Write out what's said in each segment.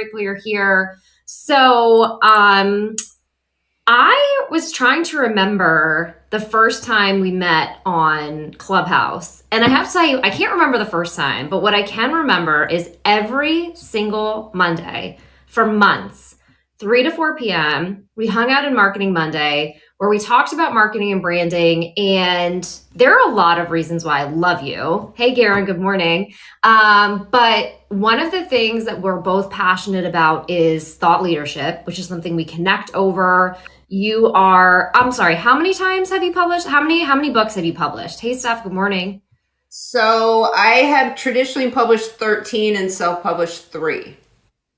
grateful you're here. So, I was trying to remember the first time we met on Clubhouse. And I have to tell you, I can't remember the first time, but what I can remember is every single Monday for months, 3 to 4 p.m., we hung out in Marketing Monday where we talked about marketing and branding. And there are a lot of reasons why I love you. Hey, Garen, good morning. But one of the things that we're both passionate about is thought leadership, which is something we connect over. I'm sorry, how many times have you published? How many books have you published? Hey, Steph, good morning. So I have traditionally published 13 and self-published 3.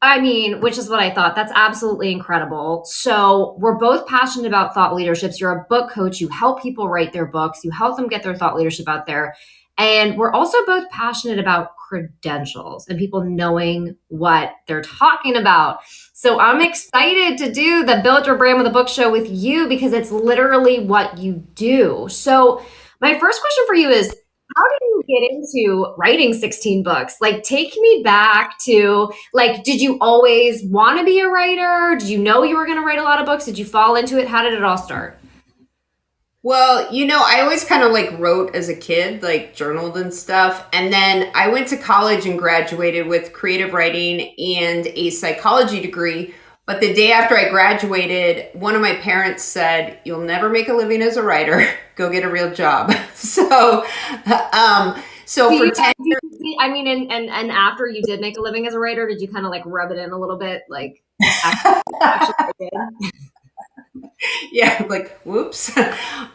I mean, which is what I thought. That's absolutely incredible. So we're both passionate about thought leaderships. You're a book coach. You help people write their books. You help them get their thought leadership out there. And we're also both passionate about credentials and people knowing what they're talking about. So I'm excited to do the Build Your Brand with a Book show with you because it's literally what you do. So my first question for you is, how did you get into writing 16 books? Like, take me back to, like, did you always want to be a writer? Did you know you were going to write a lot of books? Did you fall into it? How did it all start? Well, I always kind of like wrote as a kid, like journaled and stuff. And then I went to college and graduated with creative writing and a psychology degree. But the day after I graduated, one of my parents said, "You'll never make a living as a writer. Go get a real job." So for 10 years. I mean, and after you did make a living as a writer, did you kind of like rub it in a little bit? Like, actually I did. Yeah, like, whoops. So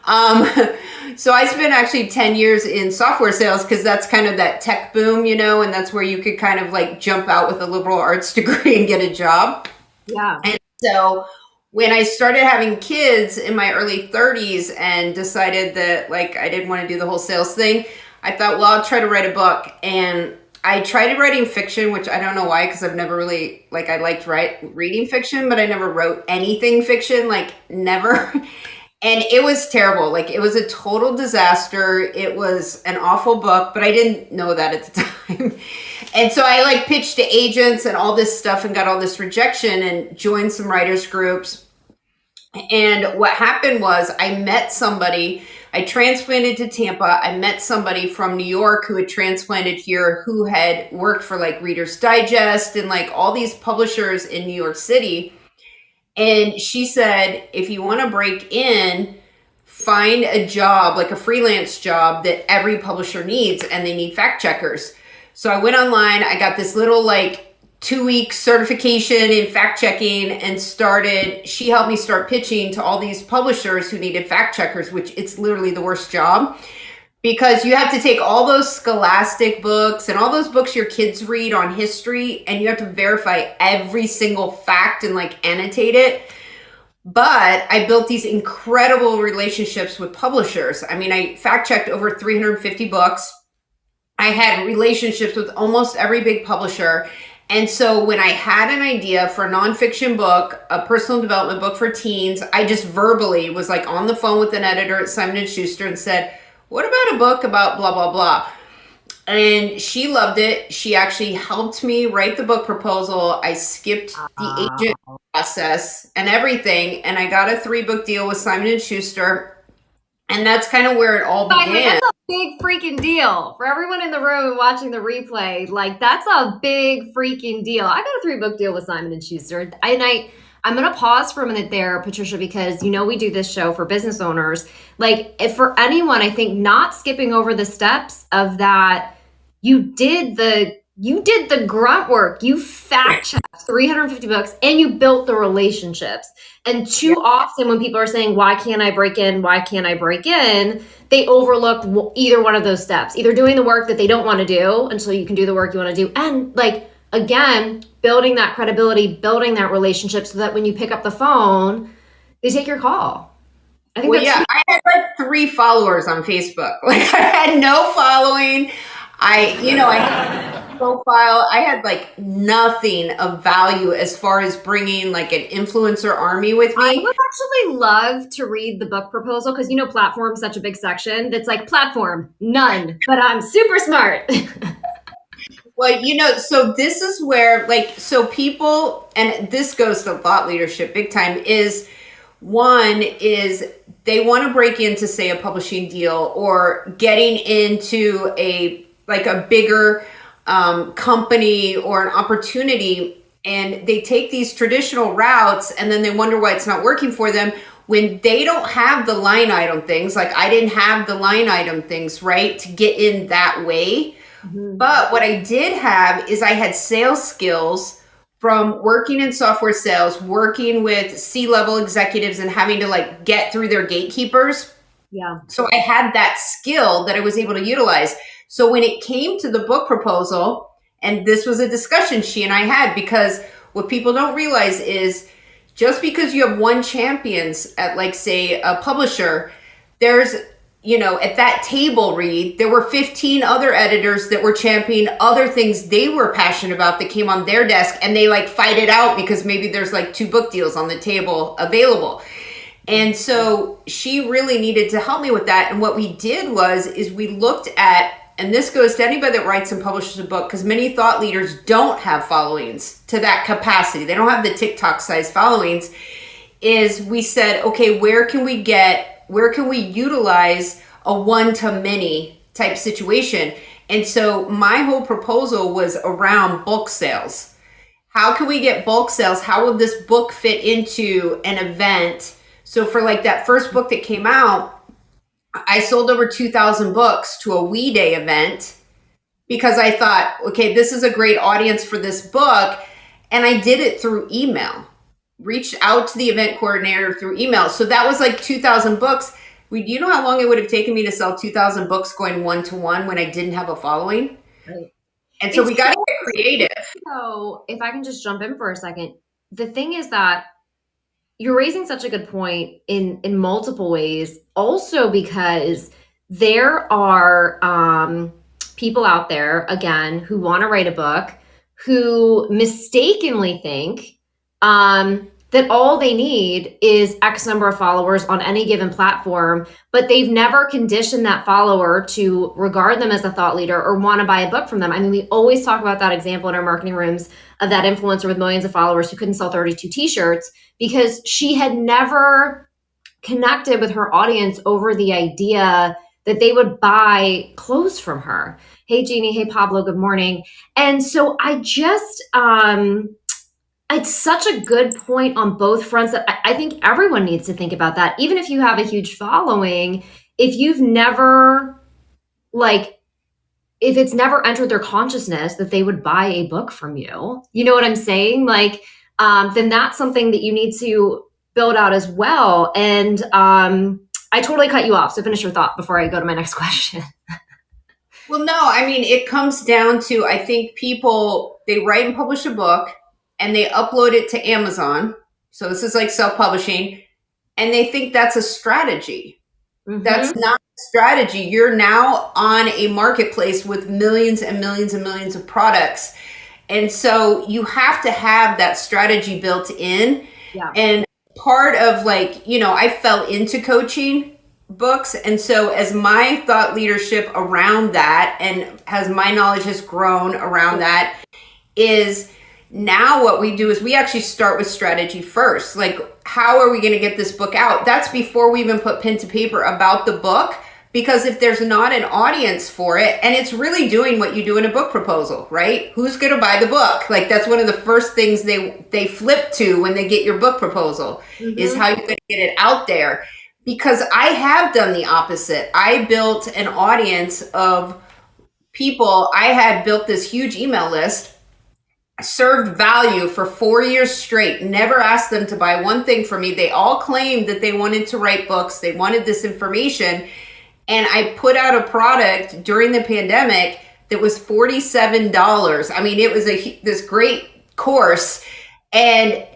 I spent actually 10 years in software sales because that's kind of that tech boom, and that's where you could kind of like jump out with a liberal arts degree and get a job. Yeah. And so when I started having kids in my early 30s and decided that like I didn't want to do the whole sales thing, I thought, well, I'll try to write a book. And I tried writing fiction, which I don't know why, because I've never really, like, I liked reading fiction, but I never wrote anything fiction, like never. And it was terrible. Like, it was a total disaster. It was an awful book, but I didn't know that at the time. And so I like pitched to agents and all this stuff and got all this rejection and joined some writers groups. And what happened was I met somebody. I transplanted to Tampa. I met somebody from New York who had transplanted here who had worked for like Reader's Digest and like all these publishers in New York City. And she said, if you want to break in, find a job, like a freelance job that every publisher needs, and they need fact checkers. So I went online, I got this little like 2-week certification in fact checking and she helped me start pitching to all these publishers who needed fact checkers, which it's literally the worst job because you have to take all those scholastic books and all those books your kids read on history and you have to verify every single fact and like annotate it. But I built these incredible relationships with publishers. I mean, I fact checked over 350 books. I had relationships with almost every big publisher. And so when I had an idea for a nonfiction book, a personal development book for teens, I just verbally was like on the phone with an editor at Simon Schuster and said, what about a book about blah, blah, blah? And she loved it. She actually helped me write the book proposal. I skipped the agent process and everything. And I got a 3-book deal with Simon & Schuster. And that's kind of where it all began. That's a big freaking deal. For everyone in the room and watching the replay, like that's a big freaking deal. I got a 3-book deal with Simon & Schuster. And I'm going to pause for a minute there, Patricia, because we do this show for business owners. Like if for anyone, I think not skipping over the steps of that, you did the grunt work. You fact checked 350 books and you built the relationships. And too often when people are saying, why can't I break in? Why can't I break in? They overlook either one of those steps, either doing the work that they don't want to do until you can do the work you want to do. And like, again, building that credibility, building that relationship so that when you pick up the phone, they take your call. I had like 3 followers on Facebook. Like I had no following. I had a profile. I had like nothing of value as far as bringing like an influencer army with me. I would actually love to read the book proposal because platform is such a big section that's like platform, none, but I'm super smart. Well, so this is where, like, so people, and this goes to thought leadership big time, is one is they want to break into, say, a publishing deal or getting into a bigger company or an opportunity, and they take these traditional routes and then they wonder why it's not working for them when they don't have the line item things. Like, I didn't have the line item things, right, to get in that way. But what I did have is I had sales skills from working in software sales, working with C-level executives and having to like get through their gatekeepers. Yeah. So I had that skill that I was able to utilize. So when it came to the book proposal, and this was a discussion she and I had, because what people don't realize is just because you have one champions at, like, say, a publisher, there's, at that table read, there were 15 other editors that were championing other things they were passionate about that came on their desk, and they like fight it out because maybe there's like 2 book deals on the table available. And so she really needed to help me with that. And what we did is we looked at, and this goes to anybody that writes and publishes a book, because many thought leaders don't have followings to that capacity. They don't have the TikTok size followings. Is we said, okay, where can we utilize a one-to-many type situation? And so my whole proposal was around book sales. How can we get bulk sales? How will this book fit into an event? So for like that first book that came out, I sold over 2,000 books to a We Day event because I thought, okay, this is a great audience for this book. And I did it through email, reached out to the event coordinator through email. So that was like 2,000 books. Do you know how long it would have taken me to sell 2,000 books going one-to-one when I didn't have a following? Right. And so we got to get creative. So if I can just jump in for a second, the thing is that you're raising such a good point in multiple ways, also because there are people out there, again, who want to write a book, who mistakenly think that all they need is X number of followers on any given platform, but they've never conditioned that follower to regard them as a thought leader or want to buy a book from them. I mean, we always talk about that example in our marketing rooms of that influencer with millions of followers who couldn't sell 32 t-shirts because she had never connected with her audience over the idea that they would buy clothes from her. Hey, Jeannie. Hey, Pablo. Good morning. And so I just, it's such a good point on both fronts that I think everyone needs to think about that. Even if you have a huge following, if you've never, if it's never entered their consciousness that they would buy a book from you, you know what I'm saying? Then that's something that you need to build out as well. And I totally cut you off. So finish your thought before I go to my next question. Well, no, I mean, it comes down to, I think people, they write and publish a book and they upload it to Amazon. So this is like self-publishing, and they think that's a strategy. Mm-hmm. That's not a strategy. You're now on a marketplace with millions and millions and millions of products. And so you have to have that strategy built in. Yeah. And part of I fell into coaching books. And so as my thought leadership around that, and as my knowledge has grown around that, is now what we do is we actually start with strategy first. Like, how are we going to get this book out? That's before we even put pen to paper about the book. Because if there's not an audience for it, and it's really doing what you do in a book proposal, right? Who's going to buy the book? Like, that's one of the first things they flip to when they get your book proposal, is how you're going to get it out there. Because I have done the opposite. I built an audience of people. I had built this huge email list, served value for 4 years straight, never asked them to buy one thing from me. They all claimed that they wanted to write books. They wanted this information. And I put out a product during the pandemic that was $47. I mean, it was this great course, and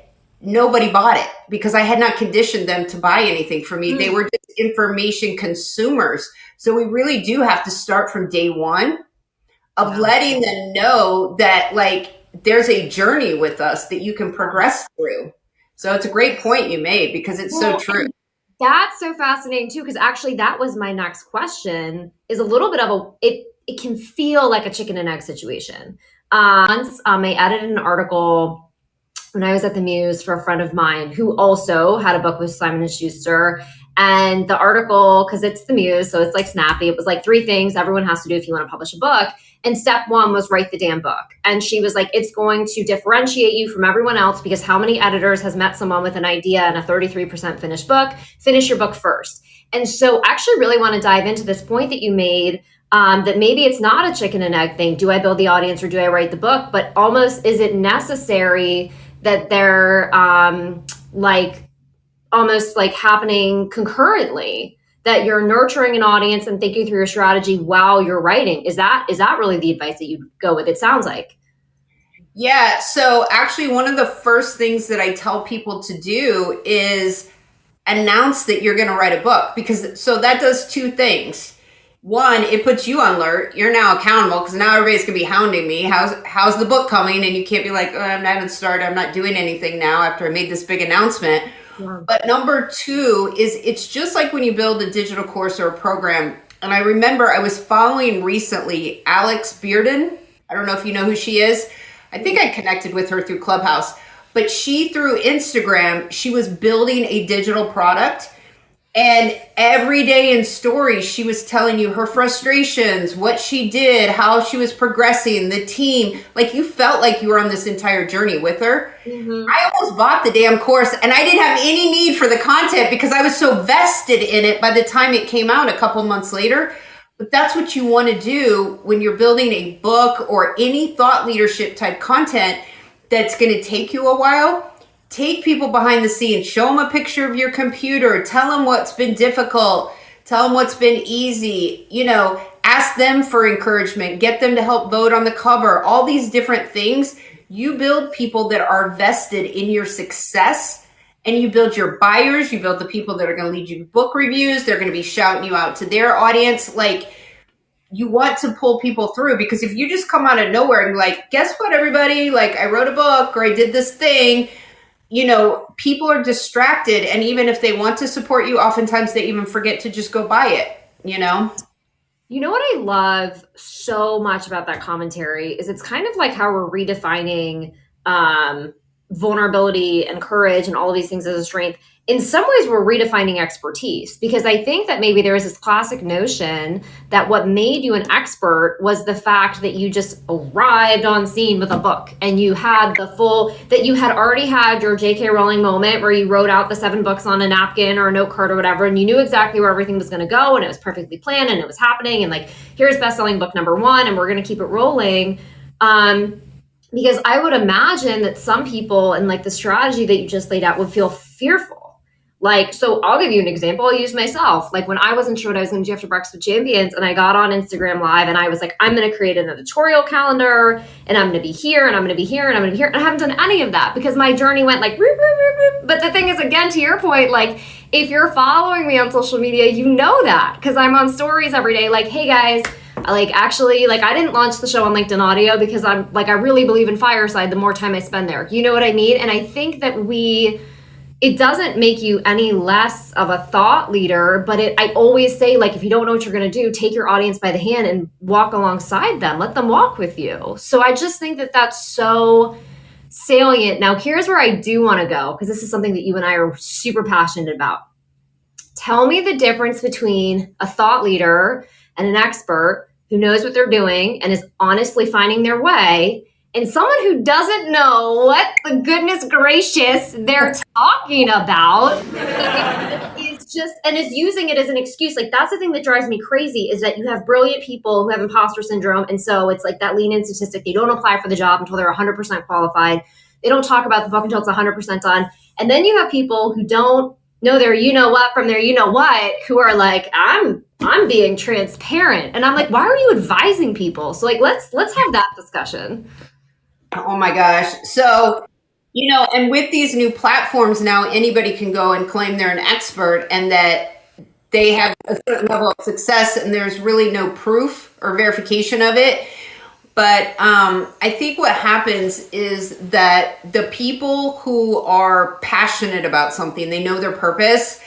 nobody bought it because I had not conditioned them to buy anything from me. They were just information consumers. So we really do have to start from day one of letting them know that there's a journey with us that you can progress through. So it's a great point you made, because it's so true. That's so fascinating too, because actually that was my next question, is a little bit of it can feel like a chicken and egg situation. Once I edited an article when I was at the Muse for a friend of mine who also had a book with Simon & Schuster. And the article, because it's the Muse, so it's like snappy, it was like 3 things everyone has to do if you want to publish a book. And step 1 was write the damn book. And she was like, it's going to differentiate you from everyone else because how many editors has met someone with an idea and a 33% finished book? Finish your book first. And so I actually really want to dive into this point that you made, that maybe it's not a chicken and egg thing. Do I build the audience or do I write the book? But almost, is it necessary that they're almost like happening concurrently, that you're nurturing an audience and thinking through your strategy while you're writing? Is that really the advice that you go with? It sounds like. Yeah. So actually, one of the first things that I tell people to do is announce that you're going to write a book, because so that does 2 things. One, it puts you on alert. You're now accountable because now everybody's going to be hounding me. How's the book coming? And you can't be like, oh, I haven't started. I'm not doing anything now after I made this big announcement. Yeah. But number 2 is it's just like when you build a digital course or a program. And I remember I was following recently Alex Bearden. I don't know if you know who she is. I think I connected with her through Clubhouse. But she, through Instagram, she was building a digital product. And every day in stories, she was telling you her frustrations, what she did, how she was progressing, the team. Like, you felt like you were on this entire journey with her. Mm-hmm. I almost bought the damn course and I didn't have any need for the content because I was so vested in it by the time it came out a couple months later. But that's what you want to do when you're building a book or any thought leadership type content that's going to take you a while. Take people behind the scenes, show them a picture of your computer, tell them what's been difficult, tell them what's been easy, ask them for encouragement, get them to help vote on the cover, all these different things. You build people that are vested in your success, and you build your buyers, you build the people that are going to lead you to book reviews, they're going to be shouting you out to their audience. Like, you want to pull people through, because if you just come out of nowhere and be like, guess what, everybody, like, I wrote a book or I did this thing, people are distracted. And even if they want to support you, oftentimes they even forget to just go buy it, You know what I love so much about that commentary is it's kind of like how we're redefining vulnerability and courage and all of these things as a strength. In some ways, we're redefining expertise, because I think that maybe there was this classic notion that what made you an expert was the fact that you just arrived on scene with a book and you had that you had already had your J.K. Rowling moment where you wrote out the 7 books on a napkin or a note card or whatever, and you knew exactly where everything was going to go, and it was perfectly planned and it was happening, and like, here's best-selling book number 1 and we're going to keep it rolling. Because I would imagine that some people in like the strategy that you just laid out would feel fearful. Like, so I'll give you an example. I'll use myself. Like, when I wasn't sure what I was going to do after Breakfast with Champions, and I got on Instagram Live and I was like, I'm going to create an editorial calendar and I'm going to be here and I'm going to be here and I'm going to be here. And I haven't done any of that because my journey went like, roop, roop, roop, roop. But the thing is, again, to your point, like, if you're following me on social media, you know that, because I'm on stories every day. Like, hey guys, I didn't launch the show on LinkedIn Audio because I really believe in Fireside the more time I spend there. You know what I mean? And I think that it doesn't make you any less of a thought leader, but I always say, like, if you don't know what you're going to do, take your audience by the hand and walk alongside them. Let them walk with you. So I just think that that's so salient. Now, here's where I do want to go, because this is something that you and I are super passionate about. Tell me the difference between a thought leader and an expert who knows what they're doing and is honestly finding their way, and someone who doesn't know what the goodness gracious they're talking about is using it as an excuse. Like, that's the thing that drives me crazy, is that you have brilliant people who have imposter syndrome. And so it's like that lean in statistic. They don't apply for the job until they're 100% qualified. They don't talk about the book until it's 100% done. And then you have people who don't know their you-know-what from their you-know-what, who are like, I'm being transparent. And I'm like, why are you advising people? So like, let's have that discussion. Oh my gosh. So, and with these new platforms now, anybody can go and claim they're an expert and that they have a certain level of success, and there's really no proof or verification of it. But I think what happens is that the people who are passionate about something, they know their purpose,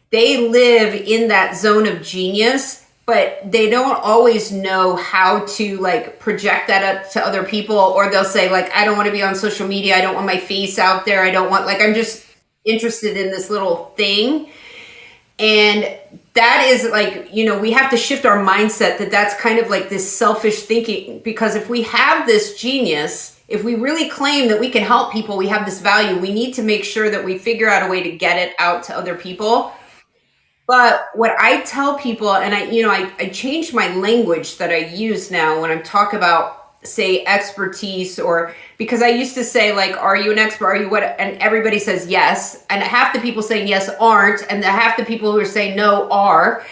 they live in that zone of genius, but they don't always know how to like project that up to other people, or they'll say like, I don't want to be on social media. I don't want my face out there. I don't want, like, I'm just interested in this little thing. And that is like, we have to shift our mindset that that's kind of like this selfish thinking, because if we have this genius, if we really claim that we can help people, we have this value, we need to make sure that we figure out a way to get it out to other people. But what I tell people, and I changed my language that I use now when I talk about, say, expertise, or because I used to say like, are you an expert? Are you what? And everybody says yes. And half the people saying yes aren't. And the half the people who are saying no are,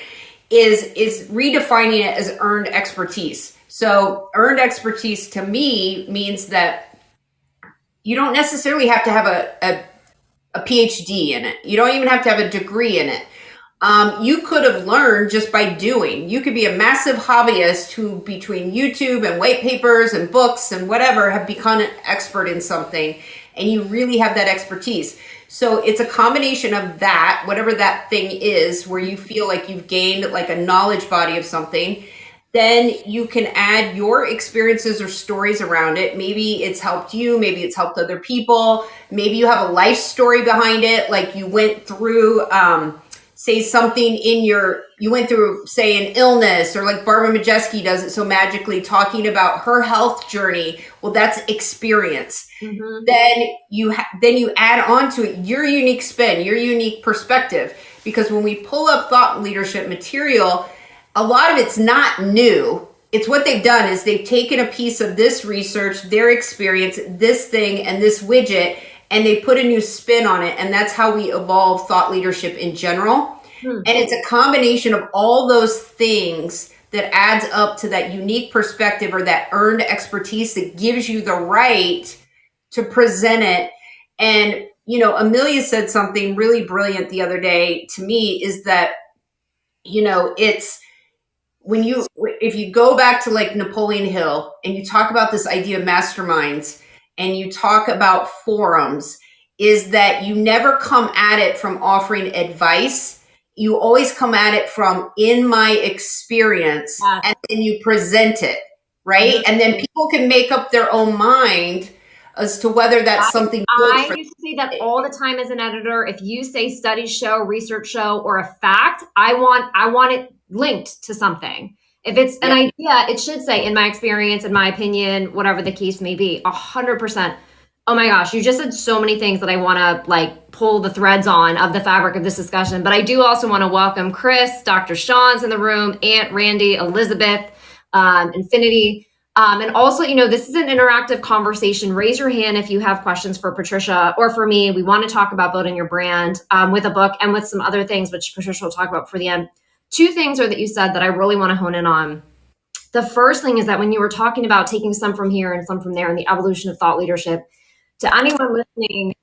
is redefining it as earned expertise. So earned expertise to me means that you don't necessarily have to have a PhD in it. You don't even have to have a degree in it. You could have learned just by doing. You could be a massive hobbyist who, between YouTube and white papers and books and whatever, have become an expert in something, and you really have that expertise. So it's a combination of that, whatever that thing is, where you feel like you've gained like a knowledge body of something. Then you can add your experiences or stories around it. Maybe it's helped you, maybe it's helped other people, maybe you have a life story behind it, like you went through say something you went through, say, an illness, or like Barbara Majeski does it so magically, talking about her health journey. Well, that's experience. Mm-hmm. Then you add on to it your unique spin, your unique perspective. Because when we pull up thought leadership material, a lot of it's not new. It's what they've done is they've taken a piece of this research, their experience, this thing, and this widget, and they put a new spin on it. And that's how we evolve thought leadership in general. And it's a combination of all those things that adds up to that unique perspective, or that earned expertise that gives you the right to present it. And, Amelia said something really brilliant the other day to me, is that, it's if you go back to like Napoleon Hill and you talk about this idea of masterminds and you talk about forums, is that you never come at it from offering advice. You always come at it from, in my experience, and then you present it, right? And then people can make up their own mind as to whether that's something good. I used to say that all the time as an editor. If you say studies show, research show, or a fact, I want it linked to something. If it's an idea, it should say, in my experience, in my opinion, whatever the case may be. 100%. Oh my gosh, you just said so many things that I want to like pull the threads on of the fabric of this discussion. But I do also want to welcome Chris, Dr. Sean's in the room, Aunt Randy, Elizabeth, Infinity. And also, this is an interactive conversation. Raise your hand if you have questions for Patricia or for me. We want to talk about building your brand with a book and with some other things, which Patricia will talk about for the end. Two things are that you said that I really want to hone in on. The first thing is that when you were talking about taking some from here and some from there and the evolution of thought leadership, to anyone listening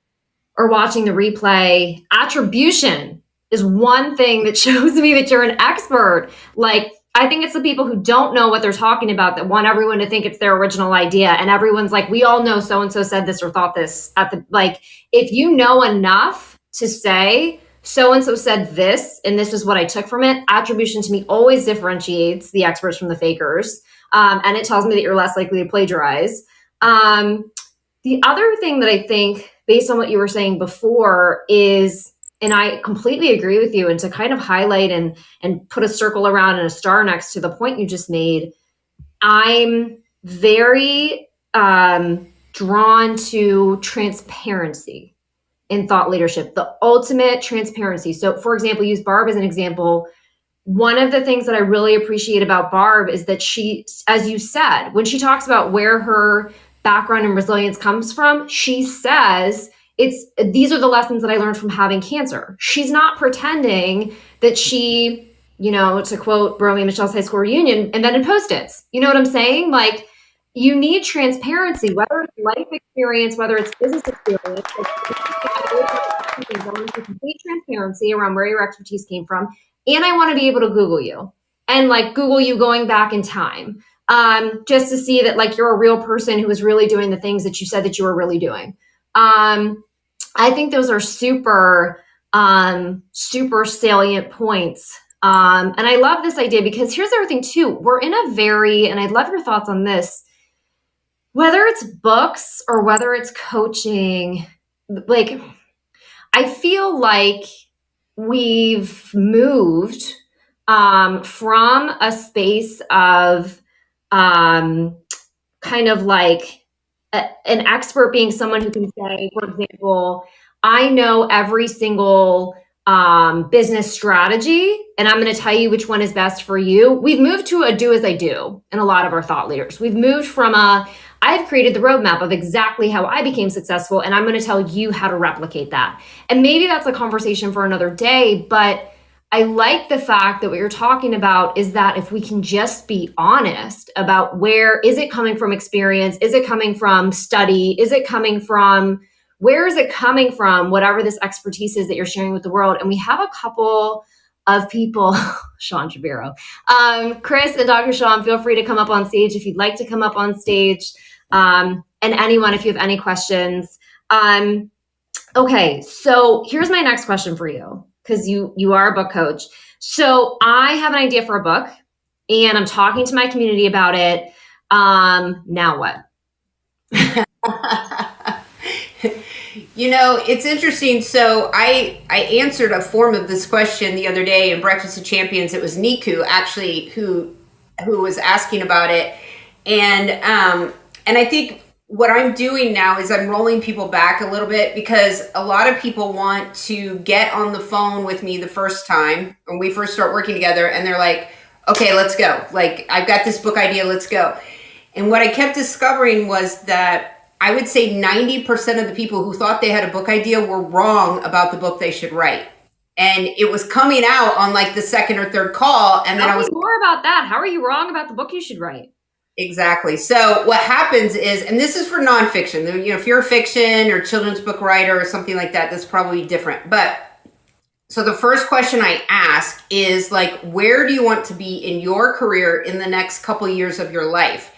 or watching the replay, attribution is one thing that shows me that you're an expert. Like, I think it's the people who don't know what they're talking about that want everyone to think it's their original idea. And everyone's like, we all know so-and-so said this or thought this if you know enough to say, so-and-so said this, and this is what I took from it, attribution to me always differentiates the experts from the fakers. And it tells me that you're less likely to plagiarize. The other thing that I think, based on what you were saying before, is, and I completely agree with you, and to kind of highlight and put a circle around and a star next to the point you just made, I'm very drawn to transparency in thought leadership, the ultimate transparency. So, for example, use Barb as an example. One of the things that I really appreciate about Barb is that she, as you said, when she talks about where her background and resilience comes from, she says, these are the lessons that I learned from having cancer. She's not pretending that she, to quote Romeo and Michelle's high school reunion, invented Post-its. You know what I'm saying? Like, you need transparency, whether it's life experience, whether it's business experience. Complete transparency around where your expertise came from. And I want to be able to Google you and like Google you going back in time. Just to see that like you're a real person who is really doing the things that you said that you were really doing. I think those are super salient points And I love this idea because here's the other thing too. We're in a very, and I'd love your thoughts on this, whether it's books or whether it's coaching, like I feel like we've moved from a space of kind of like an expert being someone who can say, for example, I know every single business strategy, and I'm going to tell you which one is best for you. We've moved to a do as I do in a lot of our thought leaders. We've moved from I've created the roadmap of exactly how I became successful, and I'm going to tell you how to replicate that. And maybe that's a conversation for another day, but I like the fact that what you're talking about is that if we can just be honest about where is it coming from experience, is it coming from study, is it coming from, where is it coming from, whatever this expertise is that you're sharing with the world. And we have a couple of people, Sean Shabiro, Chris and Dr. Sean, feel free to come up on stage if you'd like to come up on stage. And anyone, if you have any questions. Okay, so here's my next question for you, because you are a book coach. So I have an idea for a book, and I'm talking to my community about it. Now what? It's interesting. So I answered a form of this question the other day in Breakfast of Champions. It was Niku actually who was asking about it, and I think what I'm doing now is I'm rolling people back a little bit, because a lot of people want to get on the phone with me the first time when we first start working together, and they're like, okay, let's go. Like, I've got this book idea, let's go. And what I kept discovering was that I would say 90% of the people who thought they had a book idea were wrong about the book they should write. And it was coming out on like the second or third call. And then Tell me more about that. How are you wrong about the book you should write? Exactly. So what happens is, and this is for nonfiction, if you're a fiction or children's book writer or something like that, that's probably different. But so the first question I ask is like, where do you want to be in your career in the next couple of years of your life?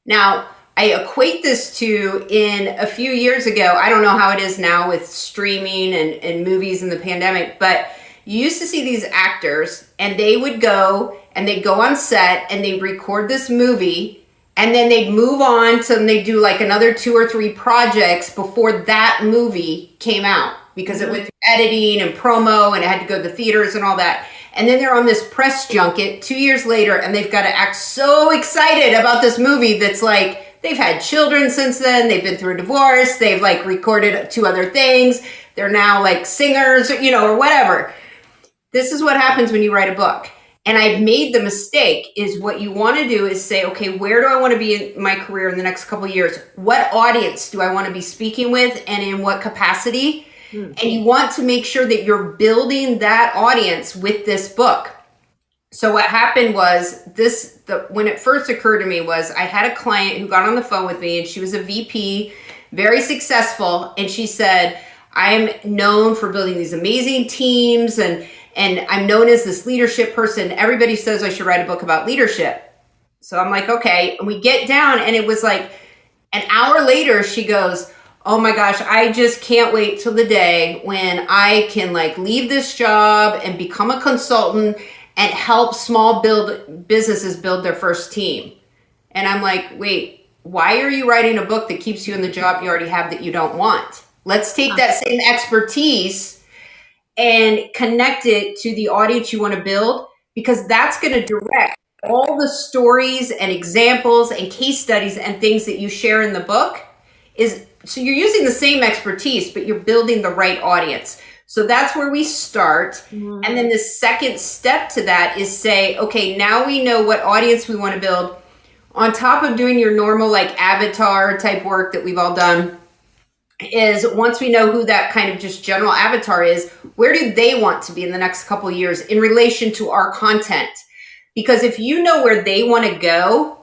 Now, I equate this to, in a few years ago, I don't know how it is now with streaming and movies and the pandemic, but you used to see these actors and they would go and they'd go on set and they'd record this movie, and then they'd move on to, and they'd do like another 2 or 3 projects before that movie came out, because it went through editing and promo and it had to go to the theaters and all that. And then they're on this press junket 2 years later and they've got to act so excited about this movie that's like, they've had children since then, they've been through a divorce, they've like recorded 2 other things, they're now like singers, or whatever. This is what happens when you write a book. And I've made the mistake is, what you want to do is say, okay, where do I want to be in my career in the next couple of years? What audience do I want to be speaking with, and in what capacity? And you want to make sure that you're building that audience with this book. So what happened was when it first occurred to me was, I had a client who got on the phone with me, and she was a VP, very successful. And she said, I'm known for building these amazing teams, and I'm known as this leadership person. Everybody says I should write a book about leadership. So I'm like, okay. And we get down, and it was like an hour later, she goes, oh my gosh, I just can't wait till the day when I can like leave this job and become a consultant and help small businesses build their first team. And I'm like, wait, why are you writing a book that keeps you in the job you already have that you don't want? Let's take that same expertise and connect it to the audience you want to build, because that's going to direct all the stories and examples and case studies and things that you share in the book. So you're using the same expertise, but you're building the right audience. So that's where we start. Mm-hmm. And then the second step to that is say, okay, now we know what audience we want to build. On top of doing your normal like avatar type work that we've all done, is once we know who that kind of just general avatar is, where do they want to be in the next couple of years in relation to our content? Because if you know where they want to go,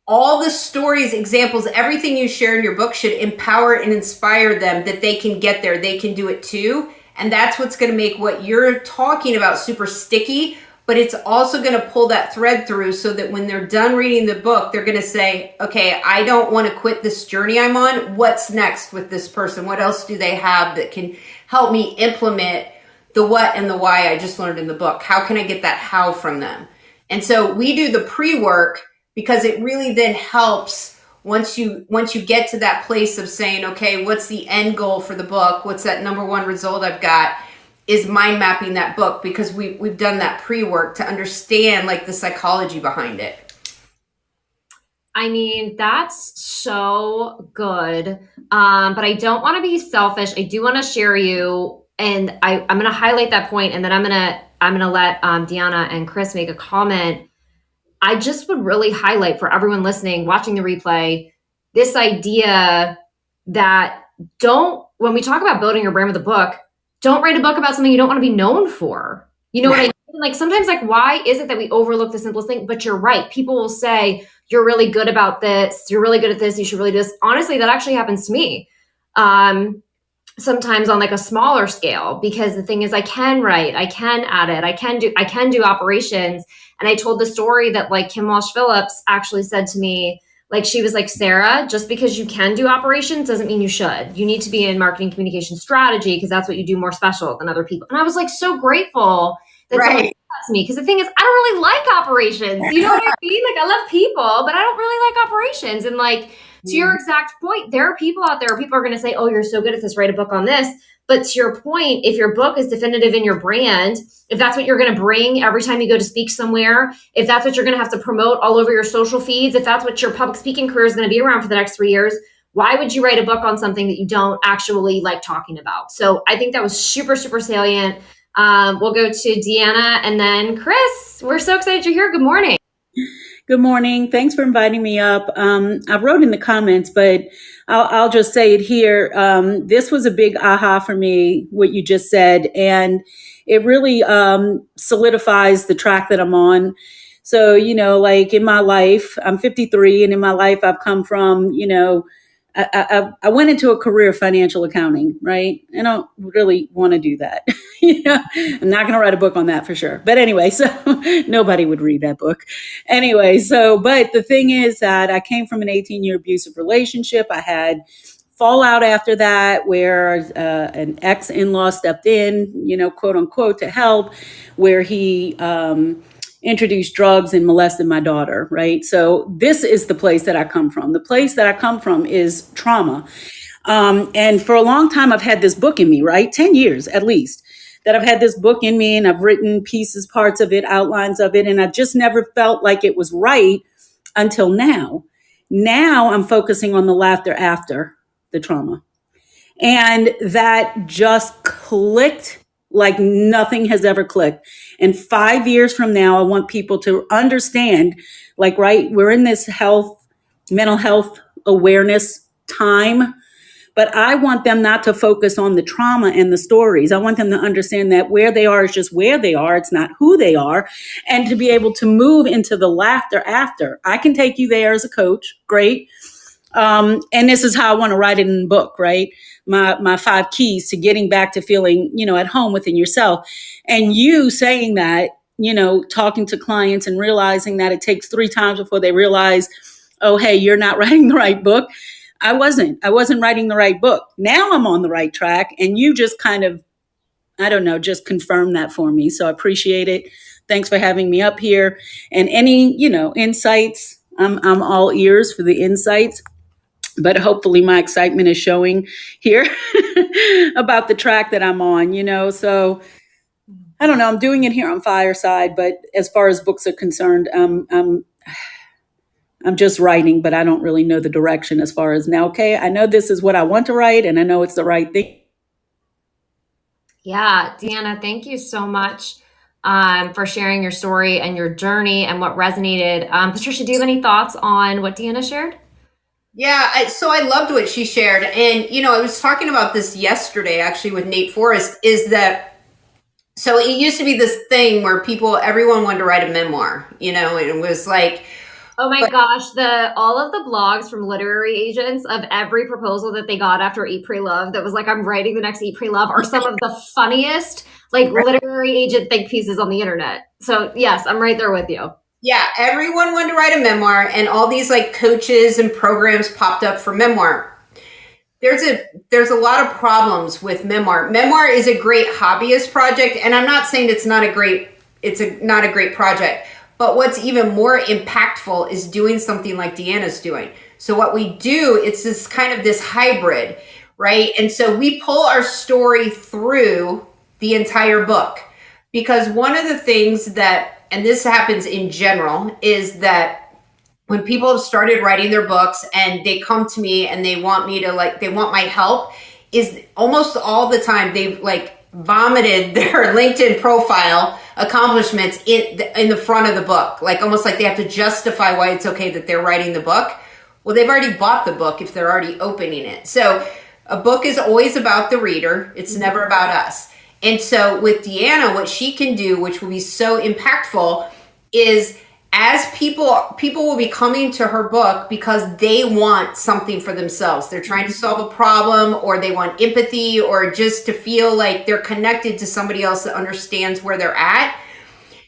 all the stories, examples, everything you share in your book should empower and inspire them that they can get there. They can do it too. And that's what's going to make what you're talking about super sticky, but it's also going to pull that thread through so that when they're done reading the book, they're going to say, okay, I don't want to quit this journey I'm on. What's next with this person? What else do they have that can help me implement The what and the why I just learned in the book. How can I get that how from them? And so we do the pre-work because it really then helps once you get to that place of saying, okay, what's the end goal for the book? What's that number one result I've got? Is mind mapping that book, because we've done that pre-work to understand like the psychology behind it. I mean, that's so good. But I don't want to be selfish. I do want to share you, and I'm going to highlight that point, and then I'm going to let Deanna and Chris make a comment. I just would really highlight for everyone listening, watching the replay, this idea that when we talk about building your brand with a book, don't write a book about something you don't want to be known for. You know what I mean? Like sometimes like, why is it that we overlook the simplest thing? But you're right. People will say, you're really good about this. You're really good at this. You should really do this. Honestly, that actually happens to me. Sometimes on like a smaller scale, because the thing is I can write, I can edit, I can do operations. And I told the story that like Kim Walsh Phillips actually said to me, like, she was like, Sara, just because you can do operations doesn't mean you should. You need to be in marketing communication strategy because that's what you do more special than other people. And I was like so grateful that someone said that to me, because the thing is, I don't really like operations. You know what I mean? Like I love people, but I don't really like operations. And like, to your exact point, there are people out there, people are going to say, oh, you're so good at this, write a book on this. But to your point, if your book is definitive in your brand, if that's what you're going to bring every time you go to speak somewhere, if that's what you're going to have to promote all over your social feeds, if that's what your public speaking career is going to be around for the next 3 years, why would you write a book on something that you don't actually like talking about? So I think that was super, super salient. We'll go to Deanna and then Chris. We're so excited you're here. Good morning. Good morning. Thanks for inviting me up. I wrote in the comments, but I'll just say it here. This was a big aha for me, what you just said, and it really solidifies the track that I'm on. So, like in my life, I'm 53, and in my life, I've come from, I went into a career of financial accounting, right? I don't really want to do that. I'm not going to write a book on that for sure. But anyway, so nobody would read that book. Anyway, but the thing is that I came from an 18-year abusive relationship. I had fallout after that where an ex-in-law stepped in, quote unquote, to help, where he introduced drugs and molested my daughter, right? So this is the place that I come from. The place that I come from is trauma. And for a long time, I've had this book in me, right? 10 years at least, that I've had this book in me, and I've written pieces, parts of it, outlines of it, and I just never felt like it was right until now. Now I'm focusing on the laughter after the trauma. And that just clicked like nothing has ever clicked. And 5 years from now, I want people to understand, like, right, we're in this mental health awareness time, but I want them not to focus on the trauma and the stories. I want them to understand that where they are is just where they are. It's not who they are. And to be able to move into the laughter after. I can take you there as a coach. Great. And this is how I want to write it in the book, right? My 5 keys to getting back to feeling, at home within yourself. And you saying that, talking to clients and realizing that it takes 3 times before they realize, oh, hey, you're not writing the right book. I wasn't writing the right book. Now I'm on the right track. And you just kind of, just confirm that for me. So I appreciate it. Thanks for having me up here. And any, insights, I'm all ears for the insights. But hopefully my excitement is showing here about the track that I'm on, so I don't know, I'm doing it here on Fireside, but as far as books are concerned, I'm just writing, but I don't really know the direction as far as now. Okay, I know this is what I want to write, and I know it's the right thing. Yeah, Deanna, thank you so much for sharing your story and your journey and what resonated. Patricia, do you have any thoughts on what Deanna shared? Yeah, so I loved what she shared. And, I was talking about this yesterday, actually, with Nate Forrest, is that, so it used to be this thing where everyone wanted to write a memoir, it was like, oh my gosh, all of the blogs from literary agents of every proposal that they got after Eat, Pray, Love that was like, I'm writing the next Eat, Pray, Love are some of the funniest, like literary agent think pieces on the internet. So yes, I'm right there with you. Yeah, everyone wanted to write a memoir, and all these like coaches and programs popped up for memoir. there's a lot of problems with memoir. Memoir is a great hobbyist project, and I'm not saying it's not a great project. But what's even more impactful is doing something like Deanna's doing. So what we do, it's this kind of this hybrid, right? And so we pull our story through the entire book, because one of the things that, and this happens in general, is that when people have started writing their books and they come to me and they want my help, is almost all the time they've vomited their LinkedIn profile accomplishments in the front of the book, almost like they have to justify why it's okay that they're writing the book. Well, they've already bought the book if they're already opening it. So a book is always about the reader. It's never about us. And so with Deanna, what she can do, which will be so impactful, is as people will be coming to her book because they want something for themselves. They're trying to solve a problem, or they want empathy, or just to feel like they're connected to somebody else that understands where they're at.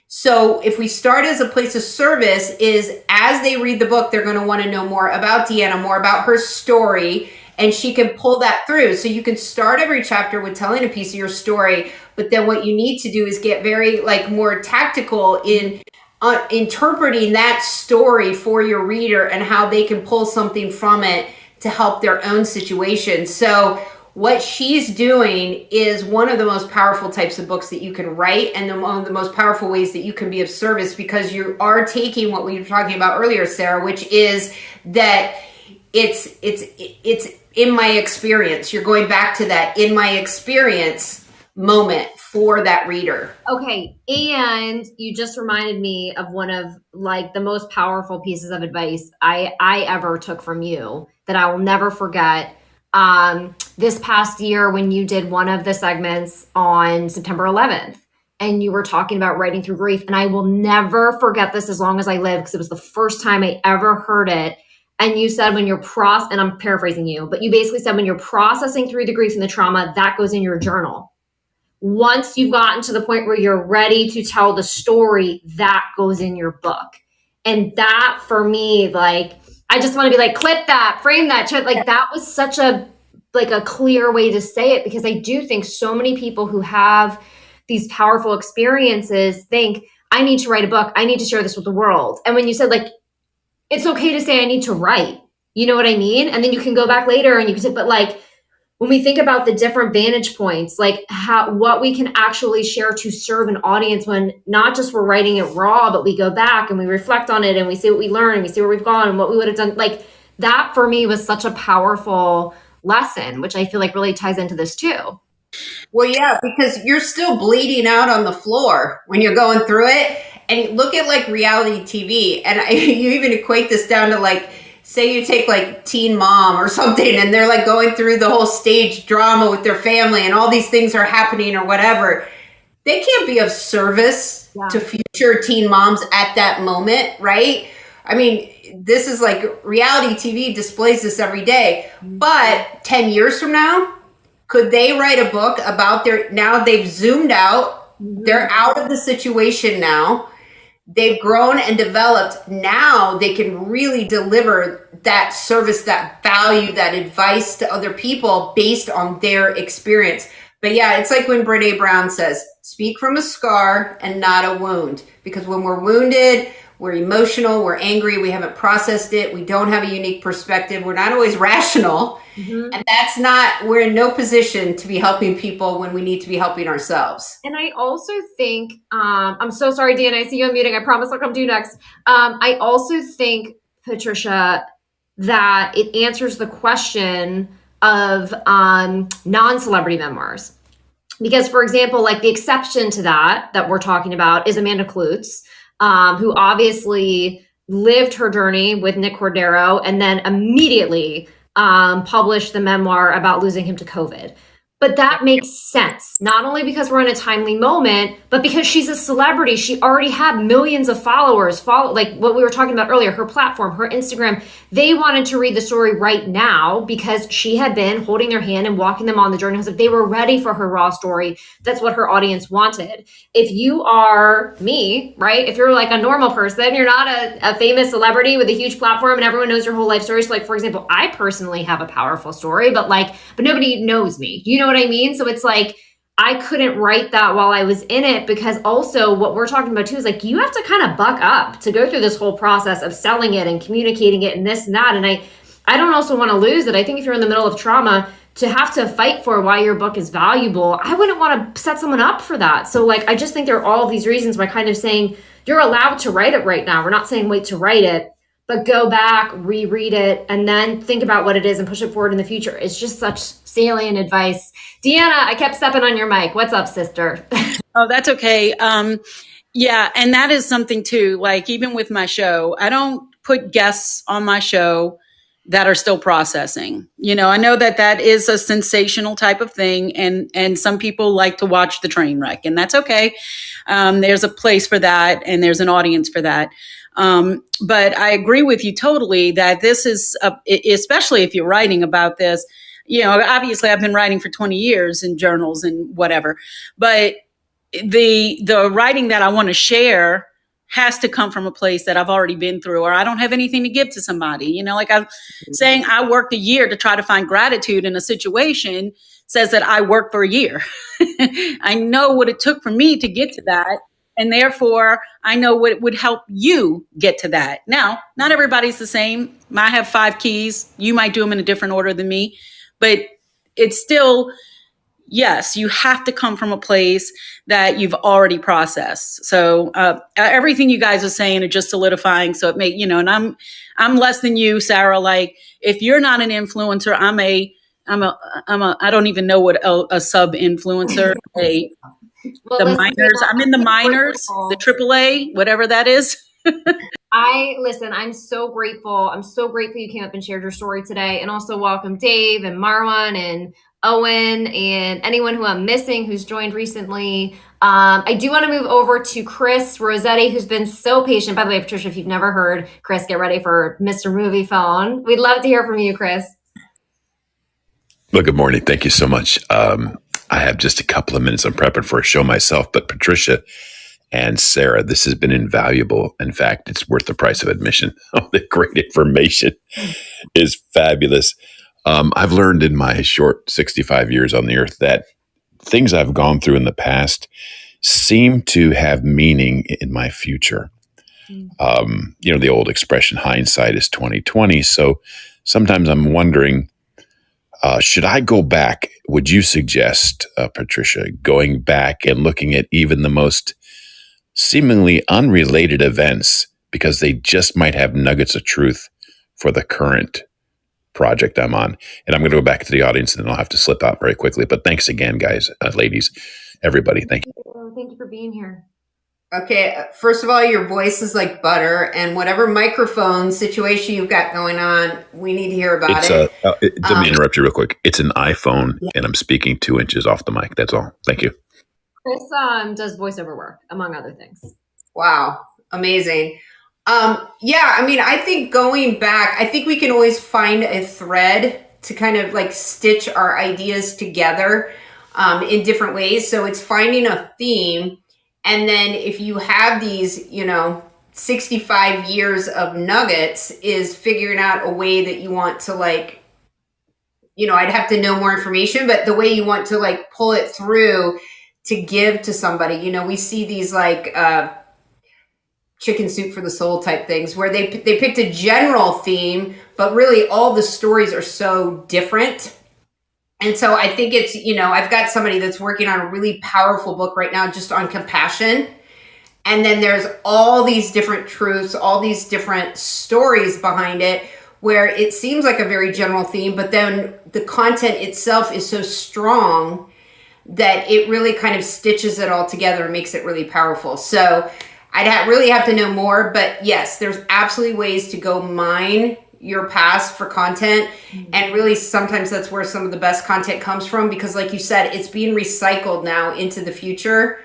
So if we start as a place of service, is as they read the book, they're going to want to know more about Deanna, more about her story, and she can pull that through. So you can start every chapter with telling a piece of your story, but then what you need to do is get very more tactical in interpreting that story for your reader and how they can pull something from it to help their own situation. So what she's doing is one of the most powerful types of books that you can write, and one of the most powerful ways that you can be of service, because you are taking what we were talking about earlier, Sarah, which is that it's in my experience. You're going back to that in my experience moment for that reader. Okay. And you just reminded me of one of the most powerful pieces of advice I ever took from you that I will never forget. This past year, when you did one of the segments on September 11th, and you were talking about writing through grief, and I will never forget this as long as I live, because it was the first time I ever heard it. And you said when you're and I'm paraphrasing you, but you basically said when you're processing through the grief and the trauma, that goes in your journal. Once you've gotten to the point where you're ready to tell the story, that goes in your book. And that, for me, I just want to be clip that, frame that, that was such a clear way to say it, because I do think so many people who have these powerful experiences think, I need to write a book. I need to share this with the world. And when you said it's okay to say I need to write, you know what I mean? And then you can go back later and you can say, but when we think about the different vantage points, what we can actually share to serve an audience, when not just we're writing it raw, but we go back and we reflect on it and we see what we learned and we see where we've gone and what we would have done. That for me was such a powerful lesson, which I feel really ties into this too. Well, yeah, because you're still bleeding out on the floor when you're going through it. And look at reality TV, and you even equate this down to say you take Teen Mom or something, and they're going through the whole stage drama with their family and all these things are happening or whatever. They can't be of service to future teen moms at that moment, right? I mean, this is reality TV displays this every day. But 10 years from now, could they write a book about now they've zoomed out, they're out of the situation now, they've grown and developed. Now they can really deliver that service, that value, that advice to other people based on their experience. But yeah, it's when Brené Brown says, speak from a scar and not a wound. Because when we're wounded, we're emotional, we're angry, we haven't processed it, we don't have a unique perspective, we're not always rational. And we're in no position to be helping people when we need to be helping ourselves. And I also think, I'm so sorry, Dan, I see you unmuting. I promise I'll come to you next. I also think, Patricia, that it answers the question of non-celebrity memoirs. Because, for example, the exception to that we're talking about is Amanda Klutz, who obviously lived her journey with Nick Cordero and then immediately published the memoir about losing him to COVID. But that makes sense, not only because we're in a timely moment, but because she's a celebrity. She already had millions of followers, like what we were talking about earlier, her platform, her Instagram. They wanted to read the story right now because she had been holding their hand and walking them on the journey. They were ready for her raw story. That's what her audience wanted. If you are me, right? If you're like a normal person, you're not a famous celebrity with a huge platform and everyone knows your whole life story. So like, for example, I personally have a powerful story, but nobody knows me. You know what I mean? So it's like, I couldn't write that while I was in it, because also what we're talking about too is like, you have to kind of buck up to go through this whole process of selling it and communicating it and this and that. And I don't also want to lose it. I think if you're in the middle of trauma, to have to fight for why your book is valuable, I wouldn't want to set someone up for that. So like, I just think there are all of these reasons by kind of saying you're allowed to write it right now. We're not saying wait to write it, but go back, reread it, and then think about what it is and push it forward in the future. It's just such salient advice. Deanna, I kept stepping on your mic. What's up, sister? Oh, that's okay. Yeah. And that is something too, like even with my show, I don't put guests on my show that are still processing. I know that is a sensational type of thing. And some people like to watch the train wreck, and that's okay. There's a place for that, and there's an audience for that. But I agree with you totally that this is, especially if you're writing about this, obviously I've been writing for 20 years in journals and whatever, but the writing that I want to share has to come from a place that I've already been through, or I don't have anything to give to somebody. Like I'm saying, I worked a year to try to find gratitude in a situation says that I worked for a year. I know what it took for me to get to that. And therefore, I know what would help you get to that. Now, not everybody's the same. I have 5 keys. You might do them in a different order than me. But it's still, yes, you have to come from a place that you've already processed. So everything you guys are saying are just solidifying. So it may, and I'm less than you, Sarah. Like if you're not an influencer, I don't even know what a sub influencer, the minors. I'm in the minors, the AAA, whatever that is. I'm so grateful. I'm so grateful you came up and shared your story today. And also welcome Dave and Marwan and Owen and anyone who I'm missing who's joined recently. I do want to move over to Chris Rossetti, who's been so patient. By the way, Patricia, if you've never heard Chris, get ready for Mr. Movie Phone. We'd love to hear from you, Chris. Well, good morning. Thank you so much. I have just a couple of minutes. I'm prepping for a show myself, but Patricia and Sarah, this has been invaluable. In fact, it's worth the price of admission. Oh, the great information is fabulous. I've learned in my short 65 years on the earth that things I've gone through in the past seem to have meaning in my future. The old expression, hindsight is 20/20. So sometimes I'm wondering, should I go back? Would you suggest, Patricia, going back and looking at even the most seemingly unrelated events because they just might have nuggets of truth for the current project I'm on? And I'm going to go back to the audience and then I'll have to slip out very quickly. But thanks again, guys, ladies, everybody. Thank you. Thank you for being here. Okay, first of all, your voice is like butter, and whatever microphone situation you've got going on, we need to hear about it. Let me interrupt you real quick. It's an iPhone, and I'm speaking 2 inches off the mic. That's all. Thank you. Chris does voiceover work, among other things. Wow, amazing. I think going back, I think we can always find a thread to kind of like stitch our ideas together in different ways. So it's finding a theme. And then if you have these, 65 years of nuggets, is figuring out a way that you want to I'd have to know more information, but the way you want to pull it through to give to somebody. We see these chicken soup for the soul type things where they picked a general theme, but really all the stories are so different. And so I think it's, I've got somebody that's working on a really powerful book right now just on compassion. And then there's all these different truths, all these different stories behind it where it seems like a very general theme, but then the content itself is so strong that it really kind of stitches it all together and makes it really powerful. So I'd really have to know more, but yes, there's absolutely ways to go mine your past for content. And really, sometimes that's where some of the best content comes from, because like you said, it's being recycled now into the future.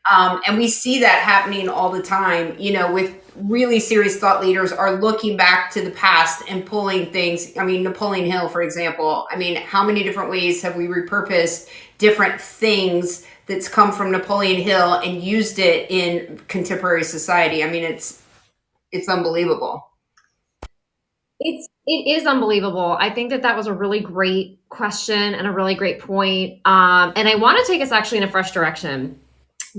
And we see that happening all the time, with really serious thought leaders are looking back to the past and pulling things. I mean, Napoleon Hill, for example, how many different ways have we repurposed different things that's come from Napoleon Hill and used it in contemporary society? It's unbelievable. It is unbelievable. I think that was a really great question and a really great point. And I want to take us actually in a fresh direction,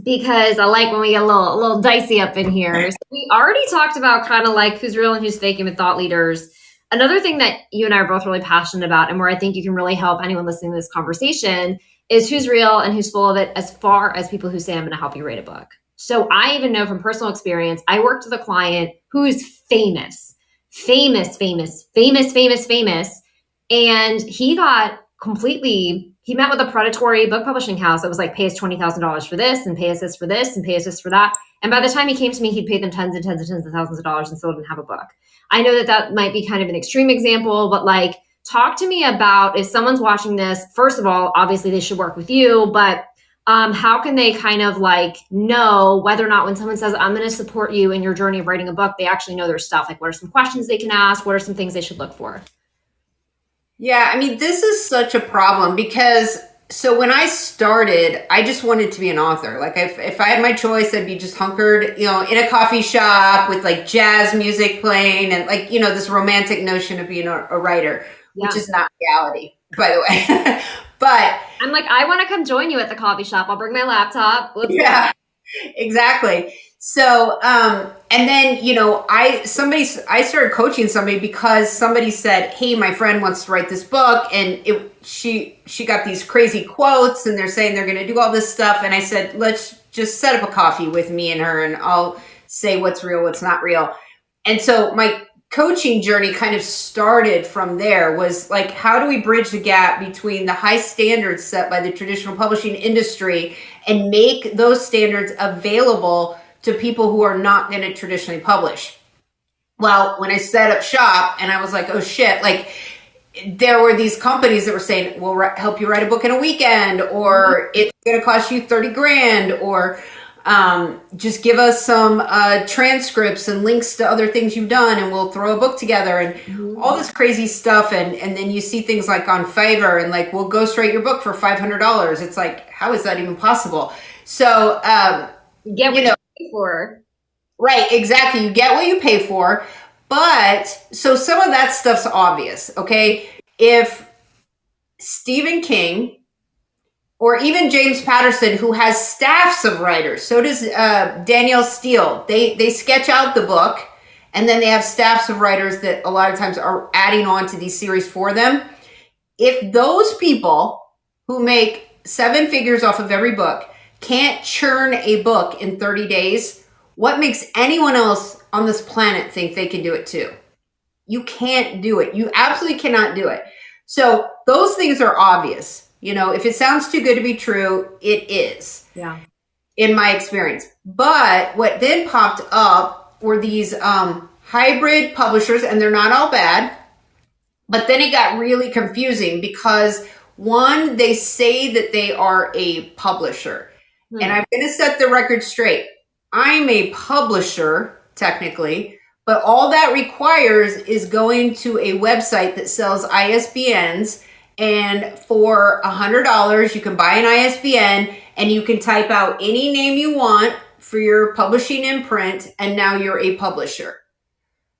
because I like when we get a little dicey up in here. So we already talked about kind of like who's real and who's faking with thought leaders. Another thing that you and I are both really passionate about, and where I think you can really help anyone listening to this conversation, is who's real and who's full of it, as far as people who say, I'm going to help you write a book. So I even know from personal experience, I worked with a client who is famous. And he got he met with a predatory book publishing house that was like, pay us $20,000 for this, and pay us this for this, and pay us this for that. And by the time he came to me, he'd paid them tens and tens and tens of thousands of dollars and still didn't have a book. I know that might be kind of an extreme example, but like, talk to me about, if someone's watching this, first of all, obviously they should work with you, but how can they kind of like know whether or not, when someone says, I'm going to support you in your journey of writing a book, they actually know their stuff? Like, what are some questions they can ask? What are some things they should look for? Yeah, this is such a problem, because so when I started, I just wanted to be an author. Like if I had my choice, I'd be just hunkered, in a coffee shop with like jazz music playing and like, this romantic notion of being a writer, which is not reality, by the way. But I'm like, I want to come join you at the coffee shop. I'll bring my laptop. Let's go. Exactly. So, and then, I started coaching somebody because somebody said, hey, my friend wants to write this book, and she got these crazy quotes, and they're saying they're going to do all this stuff. And I said, let's just set up a coffee with me and her, and I'll say what's real, what's not real. And so my coaching journey kind of started from there, was like, how do we bridge the gap between the high standards set by the traditional publishing industry and make those standards available to people who are not going to traditionally publish? Well, when I set up shop, and I was like, oh shit, like there were these companies that were saying, we'll help you write a book in a weekend, or it's going to cost you 30 grand, or just give us some transcripts and links to other things you've done, and we'll throw a book together, and all this crazy stuff. And then you see things like on Fiverr, and like, we'll ghostwrite your book for $500. It's like, how is that even possible? So, get what you pay for. Right, exactly. You get what you pay for. But so some of that stuff's obvious, okay? If Stephen King, or even James Patterson, who has staffs of writers, so does Danielle Steele. They sketch out the book, and then they have staffs of writers that a lot of times are adding on to these series for them. If those people who make 7 figures off of every book can't churn a book in 30 days, what makes anyone else on this planet think they can do it too? You can't do it. You absolutely cannot do it. So those things are obvious. If it sounds too good to be true, it is. Yeah. In my experience. But what then popped up were these hybrid publishers, and they're not all bad. But then it got really confusing because, one, they say that they are a publisher. And I'm going to set the record straight. I'm a publisher, technically, but all that requires is going to a website that sells ISBNs, and for $100, you can buy an ISBN, and you can type out any name you want for your publishing imprint, and now you're a publisher.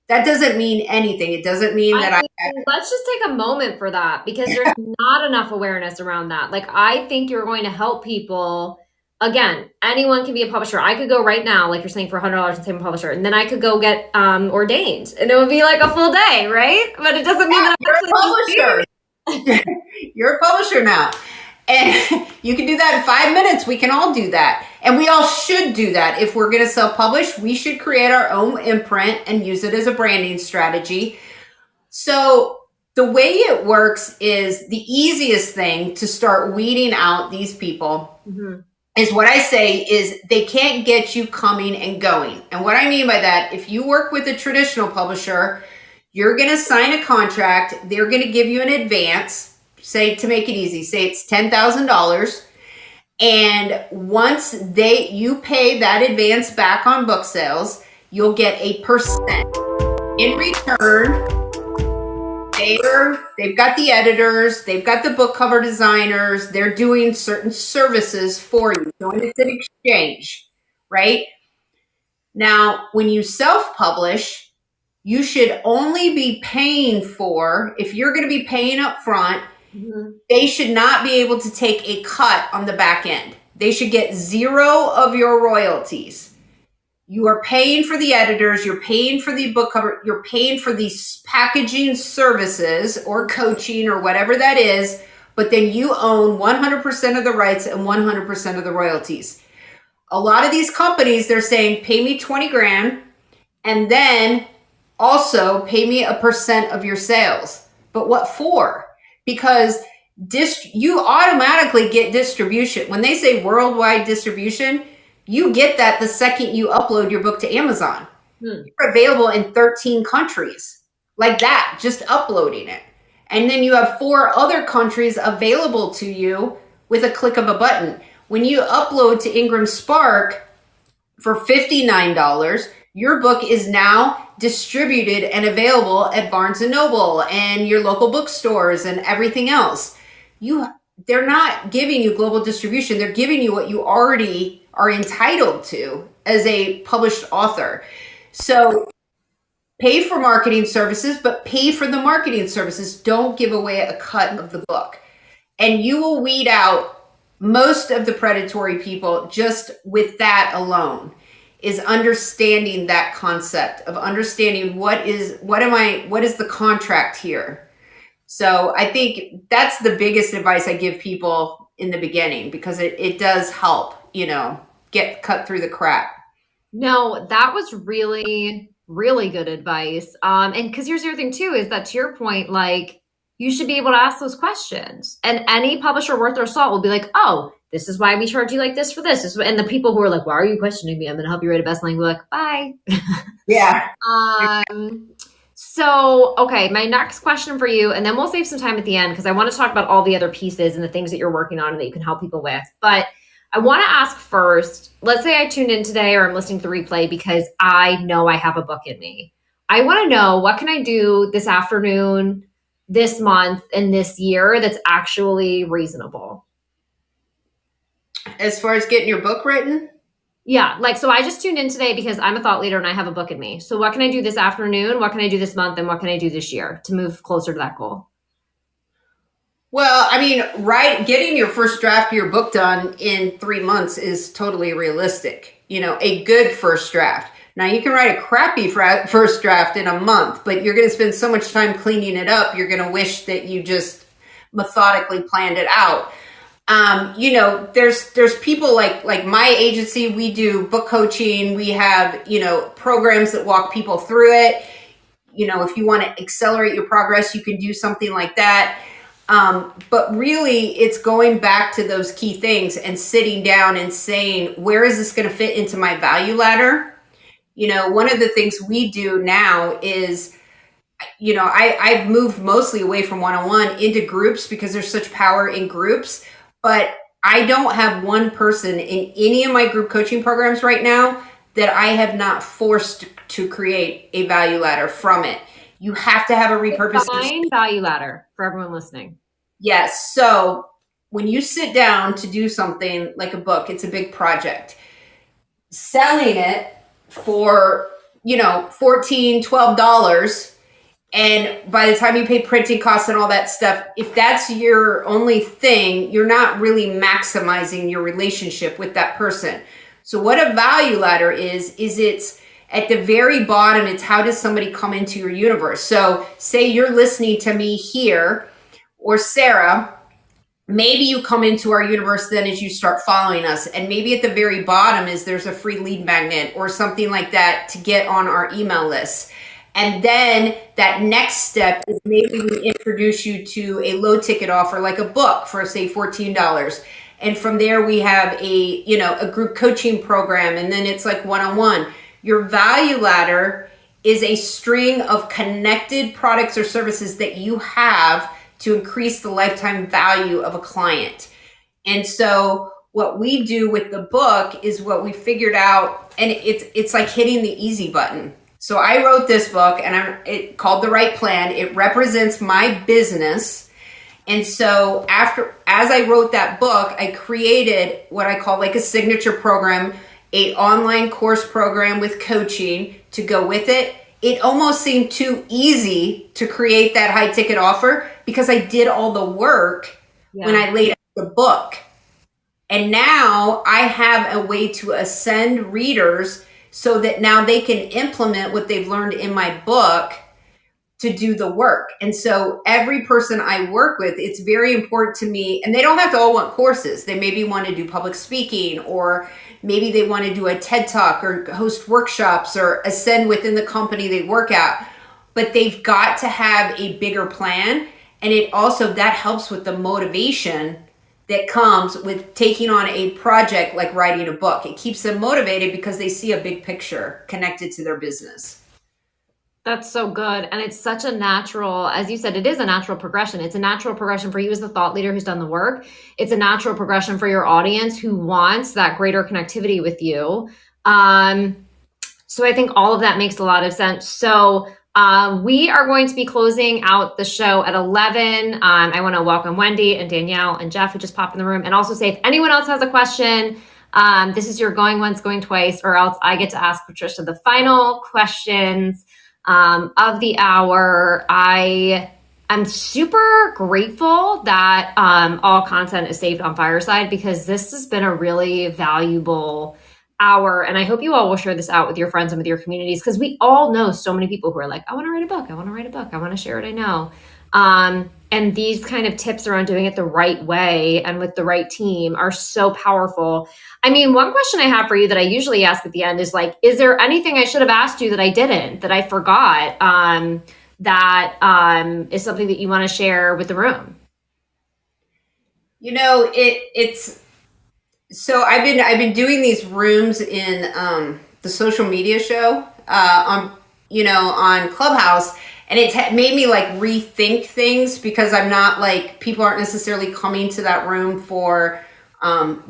That doesn't mean anything. It doesn't mean Let's just take a moment for that, because there's not enough awareness around that. Like, I think you're going to help people. Again, anyone can be a publisher. I could go right now, like you're saying, for $100 and say I'm a publisher, and then I could go get ordained, and it would be like a full day, right? But it doesn't mean that you're a publisher. You're a publisher now, and you can do that in 5 minutes. We can all do that, and we all should do that. If we're going to self-publish, we should create our own imprint and use it as a branding strategy. So the way it works is, the easiest thing to start weeding out these people is what I say is, they can't get you coming and going. And what I mean by that, if you work with a traditional publisher, You're going to sign a contract. They're going to give you an advance, say, to make it easy, say it's $10,000. And once you pay that advance back on book sales, you'll get a percent. In return, they've got the editors, they've got the book cover designers, they're doing certain services for you. So it's an exchange, right? Now, when you self-publish, you should only be paying for, if you're going to be paying up front, they should not be able to take a cut on the back end. They should get zero of your royalties. You are paying for the editors, you're paying for the book cover, you're paying for these packaging services or coaching or whatever that is, but then you own 100% of the rights and 100% of the royalties. A lot of these companies, they're saying, pay me 20 grand and then also pay me a percent of your sales. But what for? Because you automatically get distribution. When they say worldwide distribution, you get that the second you upload your book to Amazon. You're available in 13 countries. Like that, just uploading it. And then you have 4 other countries available to you with a click of a button. When you upload to Ingram Spark for $59, your book is now distributed and available at Barnes & Noble and your local bookstores and everything else. They're not giving you global distribution. They're giving you what you already are entitled to as a published author. So pay for marketing services, but pay for the marketing services. Don't give away a cut of the book. And you will weed out most of the predatory people just with that alone, is understanding that concept of understanding what is the contract here. So I think that's the biggest advice I give people in the beginning, because it does help, get cut through the crap. No, that was really, really good advice. And because here's the other thing too, is that to your point, like, you should be able to ask those questions. And any publisher worth their salt will be like, oh, this is why we charge you like this for this. And the people who are like, why are you questioning me? I'm going to help you write a bestselling book. Bye. Yeah. So, okay, my next question for you, and then we'll save some time at the end because I want to talk about all the other pieces and the things that you're working on and that you can help people with. But I want to ask first, let's say I tuned in today or I'm listening to the replay because I know I have a book in me. I want to know, what can I do this afternoon, this month, and this year that's actually reasonable? As far as getting your book written? Yeah, so I just tuned in today because I'm a thought leader and I have a book in me. So what can I do this afternoon? What can I do this month? And what can I do this year to move closer to that goal? Well, I mean, getting your first draft of your book done in 3 months is totally realistic. A good first draft. Now, you can write a crappy first draft in a month, but you're going to spend so much time cleaning it up, you're going to wish that you just methodically planned it out. There's people like my agency, we do book coaching. We have, programs that walk people through it. If you want to accelerate your progress, you can do something like that. But really it's going back to those key things and sitting down and saying, where is this going to fit into my value ladder? One of the things we do now is, I've moved mostly away from one-on-one into groups because there's such power in groups. But I don't have one person in any of my group coaching programs right now that I have not forced to create a value ladder from it. You have to have a repurpose. Define value ladder for everyone listening. Yes. So when you sit down to do something like a book, it's a big project. Selling it for, $14, $12. And by the time you pay printing costs and all that stuff, if that's your only thing, you're not really maximizing your relationship with that person. So what a value ladder is it's at the very bottom, it's how does somebody come into your universe? So say you're listening to me here, or Sarah, maybe you come into our universe then as you start following us. And maybe at the very bottom there's a free lead magnet or something like that to get on our email list. And then that next step is maybe we introduce you to a low ticket offer, like a book for say $14. And from there we have a group coaching program. And then it's like one-on-one. Your value ladder is a string of connected products or services that you have to increase the lifetime value of a client. And so what we do with the book is what we figured out, and it's like hitting the easy button. So I wrote this book, and it called The Right Plan. It represents my business. And so as I wrote that book, I created what I call like a signature program, an online course program with coaching to go with it. It almost seemed too easy to create that high ticket offer because I did all the work when I laid out the book. And now I have a way to ascend readers so that now they can implement what they've learned in my book to do the work. And so every person I work with, it's very important to me, and they don't have to all want courses. They maybe want to do public speaking, or maybe they want to do a TED Talk or host workshops or ascend within the company they work at. But they've got to have a bigger plan. And it also, that helps with the motivation that comes with taking on a project like writing a book. It keeps them motivated because they see a big picture connected to their business. That's so good. And it's such a natural, as you said, it is a natural progression. It's a natural progression for you as the thought leader who's done the work. It's a natural progression for your audience who wants that greater connectivity with you. So I think all of that makes a lot of sense. So we are going to be closing out the show at 11. I want to welcome Wendy and Danielle and Jeff who just popped in the room, and also say if anyone else has a question, this is your going once, going twice, or else I get to ask Patricia the final questions of the hour. I'm super grateful that all content is saved on Fireside, because this has been a really valuable hour. And I hope you all will share this out with your friends and with your communities, because we all know so many people who are like, I want to write a book. I want to write a book. I want to share what I know. And these kind of tips around doing it the right way and with the right team are so powerful. I mean, one question I have for you that I usually ask at the end is like, is there anything I should have asked you that I didn't, that I forgot, that is something that you want to share with the room? You know, it's so I've been doing these rooms in the social media show on Clubhouse. And it's made me like rethink things, because I'm not like, people aren't necessarily coming to that room for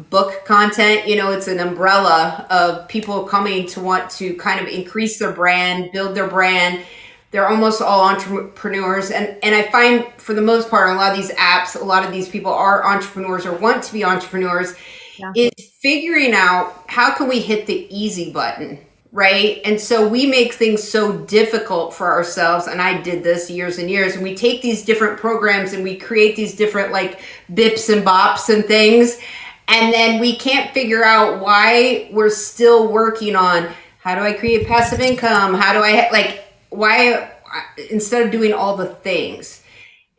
book content. You know, it's an umbrella of people coming to want to kind of increase their brand, build their brand. They're almost all entrepreneurs. And I find for the most part, on a lot of these apps, a lot of these people are entrepreneurs or want to be entrepreneurs. Yeah. Is figuring out how can we hit the easy button. Right. And so we make things so difficult for ourselves. And I did this years and years. And we take these different programs and we create these different like bips and bops and things. And then we can't figure out why we're still working on, how do I create passive income? How do I why, instead of doing all the things.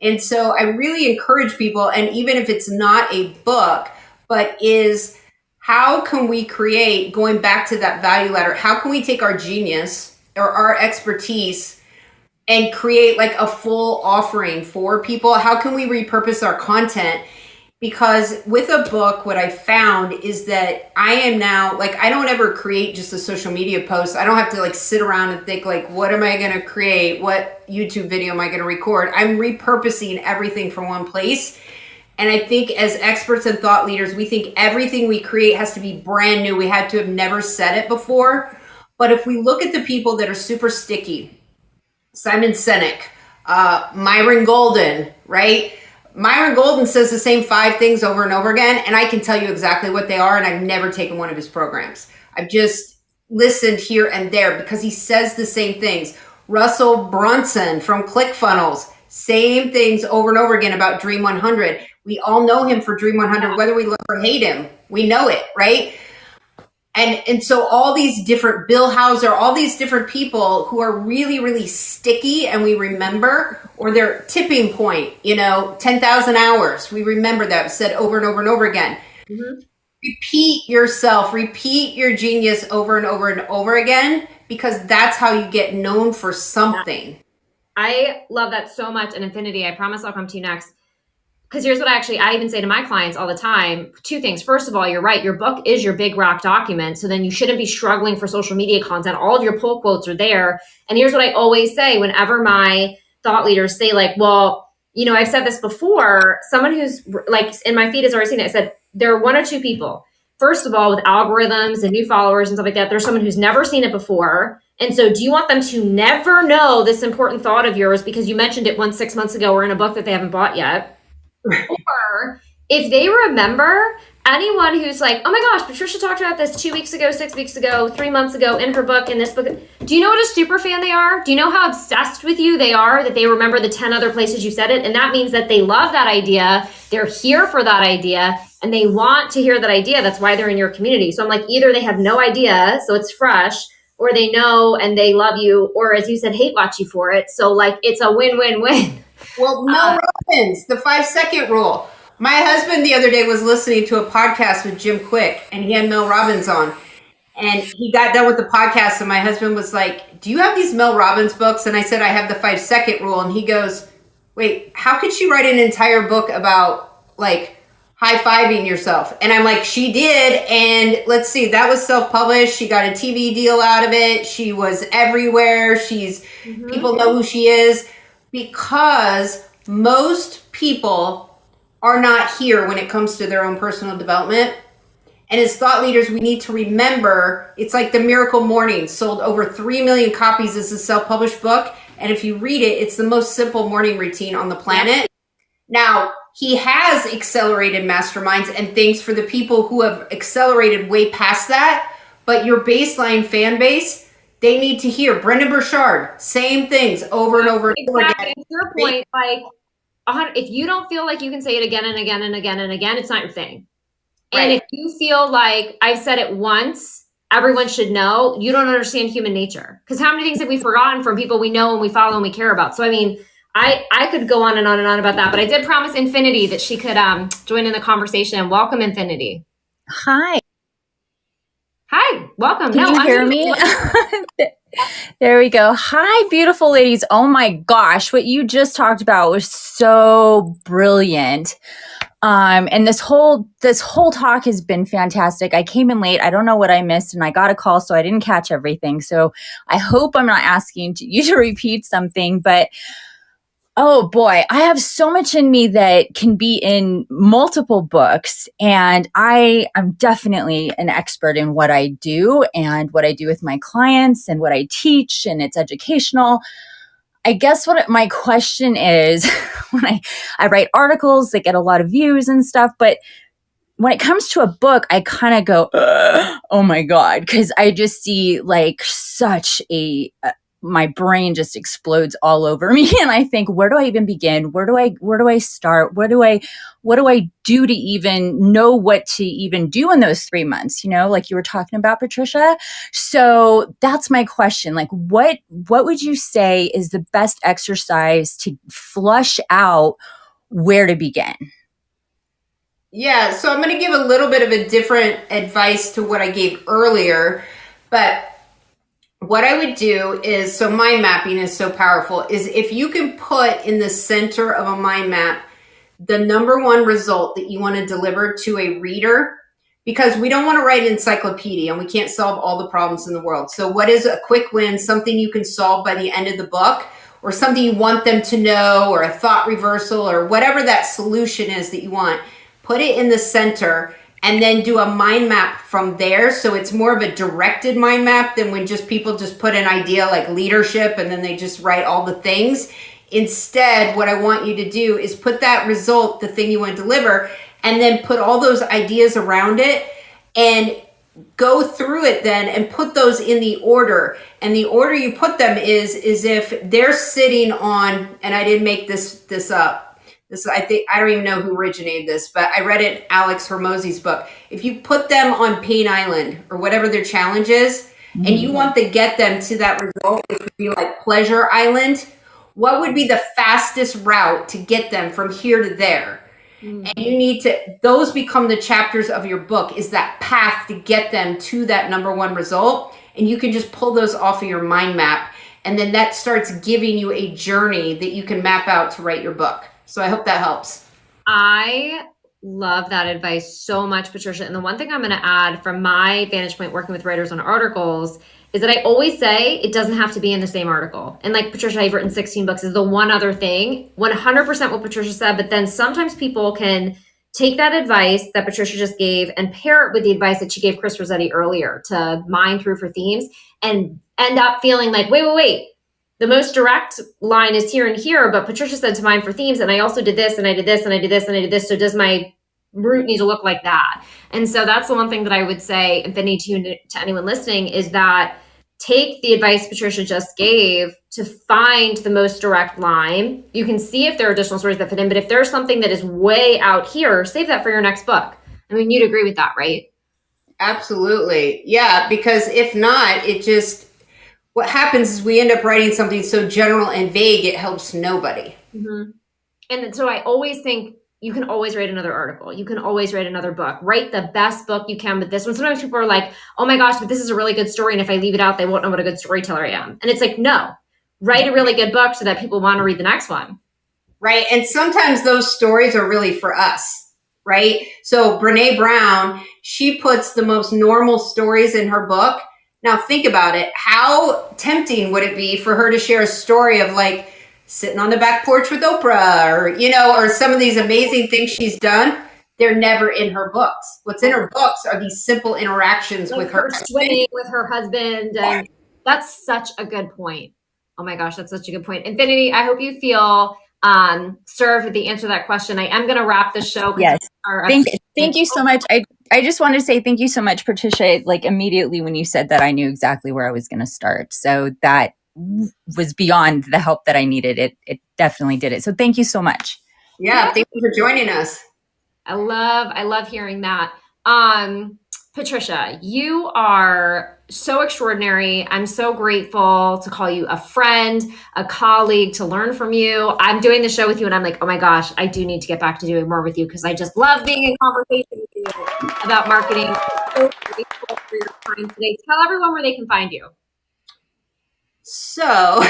And so I really encourage people, and even if it's not a book, but is, how can we create, going back to that value ladder, how can we take our genius or our expertise and create like a full offering for people? How can we repurpose our content? Because with a book, what I found is that I am now, like, I don't ever create just a social media post. I don't have to like sit around and think like, what am I going to create? What YouTube video am I going to record? I'm repurposing everything from one place. And I think as experts and thought leaders, we think everything we create has to be brand new. We had to have never said it before. But if we look at the people that are super sticky, Simon Sinek, Myron Golden, right? Myron Golden says the same 5 things over and over again, and I can tell you exactly what they are, and I've never taken one of his programs. I've just listened here and there because he says the same things. Russell Brunson from ClickFunnels, same things over and over again about Dream 100. We all know him for Dream 100, whether we love or hate him. We know it, right? And so all these different, Bill Hauser, all these different people who are really, really sticky and we remember, or their tipping point, 10,000 hours. We remember that said over and over and over again. Mm-hmm. Repeat yourself, repeat your genius over and over and over again, because that's how you get known for something. I love that so much. And Infinity, I promise I'll come to you next. because here's what I even say to my clients all the time. Two things. First of all, you're right. Your book is your big rock document. So then you shouldn't be struggling for social media content. All of your pull quotes are there. And here's what I always say whenever my thought leaders say like, well, I've said this before, someone who's like in my feed has already seen it. I said, there are one or two people. First of all, with algorithms and new followers and stuff like that, there's someone who's never seen it before. And so do you want them to never know this important thought of yours because you mentioned it 6 months ago or in a book that they haven't bought yet? Or if they remember, anyone who's like, oh my gosh, Patricia talked about this 2 weeks ago, 6 weeks ago, 3 months ago in her book, in this book. Do you know what a super fan they are? Do you know how obsessed with you they are that they remember the 10 other places you said it? And that means that they love that idea. They're here for that idea and they want to hear that idea. That's why they're in your community. So I'm like, either they have no idea, so it's fresh, or they know and they love you, or as you said, hate watch you for it. So like, it's a win-win-win. Well, Mel Robbins, the 5-second rule. My husband the other day was listening to a podcast with Jim Quick, and he had Mel Robbins on. And he got done with the podcast, and my husband was like, do you have these Mel Robbins books? And I said, I have the 5-second rule. And he goes, wait, how could she write an entire book about like high-fiving yourself? And I'm like, she did. And let's see, that was self-published. She got a TV deal out of it. She was everywhere. People know who she is. Because most people are not here when it comes to their own personal development. And as thought leaders, we need to remember, it's like The Miracle Morning sold over 3 million copies as a self-published book. And if you read it, it's the most simple morning routine on the planet. Now, he has accelerated masterminds and things for the people who have accelerated way past that. But your baseline fan base, they need to hear Brendan Burchard, same things over and over and over again. To your point, like, if you don't feel like you can say it again and again and again and again, it's not your thing. Right. And if you feel like I've said it once, everyone should know, you don't understand human nature. Because how many things have we forgotten from people we know and we follow and we care about? So, I mean, I could go on and on and on about that, but I did promise Infinity that she could join in the conversation. Welcome, Infinity. Hi. Hi, welcome. Can you hear me? There we go. Hi, beautiful ladies. Oh my gosh, what you just talked about was so brilliant. And this whole talk has been fantastic. I came in late. I don't know what I missed, and I got a call, so I didn't catch everything. So I hope I'm not asking you to repeat something, but oh boy, I have so much in me that can be in multiple books, and I am definitely an expert in what I do and what I do with my clients and what I teach, and it's educational. I guess what my question is, when I write articles that get a lot of views and stuff, but when it comes to a book, I kind of go, oh my God, because I just see like such my brain just explodes all over me. And I think, where do I even begin? Where do I start? What do I do to even know what to even do in those 3 months? Like you were talking about, Patricia. So that's my question. Like, what would you say is the best exercise to flush out where to begin? Yeah, so I'm going to give a little bit of a different advice to what I gave earlier, but what I would do is, so mind mapping is so powerful, is if you can put in the center of a mind map the number one result that you want to deliver to a reader, because we don't want to write an encyclopedia and we can't solve all the problems in the world. So what is a quick win, something you can solve by the end of the book, or something you want them to know, or a thought reversal, or whatever that solution is that you want, put it in the center. And then do a mind map from there. So it's more of a directed mind map than when just people just put an idea like leadership and then they just write all the things. Instead, what I want you to do is put that result, the thing you want to deliver, and then put all those ideas around it and go through it then and put those in the order. And the order you put them is if they're sitting on, and I didn't make this up. I don't even know who originated this, but I read it in Alex Hormozy's book. If you put them on Pain Island or whatever their challenge is, and you want to get them to that result, it could be like Pleasure Island. What would be the fastest route to get them from here to there? And you need to, those become the chapters of your book, is that path to get them to that number one result. And you can just pull those off of your mind map. And then that starts giving you a journey that you can map out to write your book. So I hope that helps. I love that advice so much, Patricia. And the one thing I'm going to add from my vantage point working with writers on articles is that I always say it doesn't have to be in the same article. And like Patricia, I've written 16 books is the one other thing, 100% what Patricia said, but then sometimes people can take that advice that Patricia just gave and pair it with the advice that she gave Chris Rossetti earlier to mine through for themes and end up feeling like, wait. The most direct line is here and here, but Patricia said to mine for themes, and I also did this, and I did this, and I did this, and I did this. So does my route need to look like that? And so that's the one thing that I would say, if any to anyone listening, is that take the advice Patricia just gave to find the most direct line. You can see if there are additional stories that fit in, but if there's something that is way out here, save that for your next book. I mean, you'd agree with that, right? Absolutely. Yeah, because if not, what happens is we end up writing something so general and vague, it helps nobody. Mm-hmm. And so I always think you can always write another article. You can always write another book. Write the best book you can with this one. Sometimes people are like, oh my gosh, but this is a really good story. And if I leave it out, they won't know what a good storyteller I am. And it's like, no, write a really good book so that people want to read the next one. Right. And sometimes those stories are really for us, right? So Brene Brown, she puts the most normal stories in her book. Now think about it. How tempting would it be for her to share a story of like sitting on the back porch with Oprah or some of these amazing things she's done? They're never in her books. What's in her books are these simple interactions like with her swimming with her husband. And that's such a good point. Oh my gosh, that's such a good point. Infinity, I hope you feel served with the answer to that question. I am going to wrap the show. Yes. Thank you so much. I just wanted to say thank you so much, Patricia. Like immediately when you said that, I knew exactly where I was going to start. So that was beyond the help that I needed. It definitely did it. So thank you so much. Yeah. Thank you for joining us. I love hearing that. Patricia, you are so extraordinary. I'm so grateful to call you a friend, a colleague, to learn from you. I'm doing the show with you and I'm like, oh my gosh, I do need to get back to doing more with you because I just love being in conversation with you about marketing. I'm so grateful for your time today. Tell everyone where they can find you. So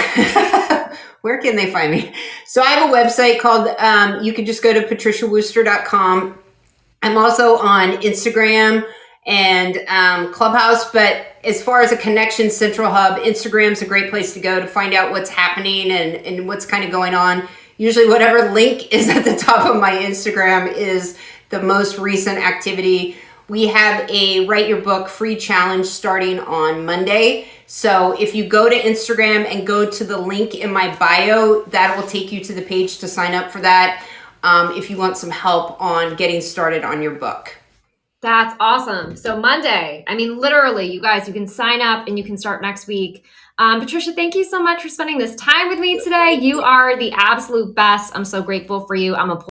where can they find me? So I have a website called, you can just go to patriciawooster.com. I'm also on Instagram and Clubhouse, but as far as a connection central hub, Instagram's a great place to go to find out what's happening and what's kind of going on. Usually whatever link is at the top of my Instagram is the most recent activity. We have a Write Your Book free challenge starting on Monday. So if you go to Instagram and go to the link in my bio, that will take you to the page to sign up for that if you want some help on getting started on your book. That's awesome. So Monday, I mean, literally, you guys, you can sign up and you can start next week. Patricia, thank you so much for spending this time with me today. You are the absolute best. I'm so grateful for you. I'm a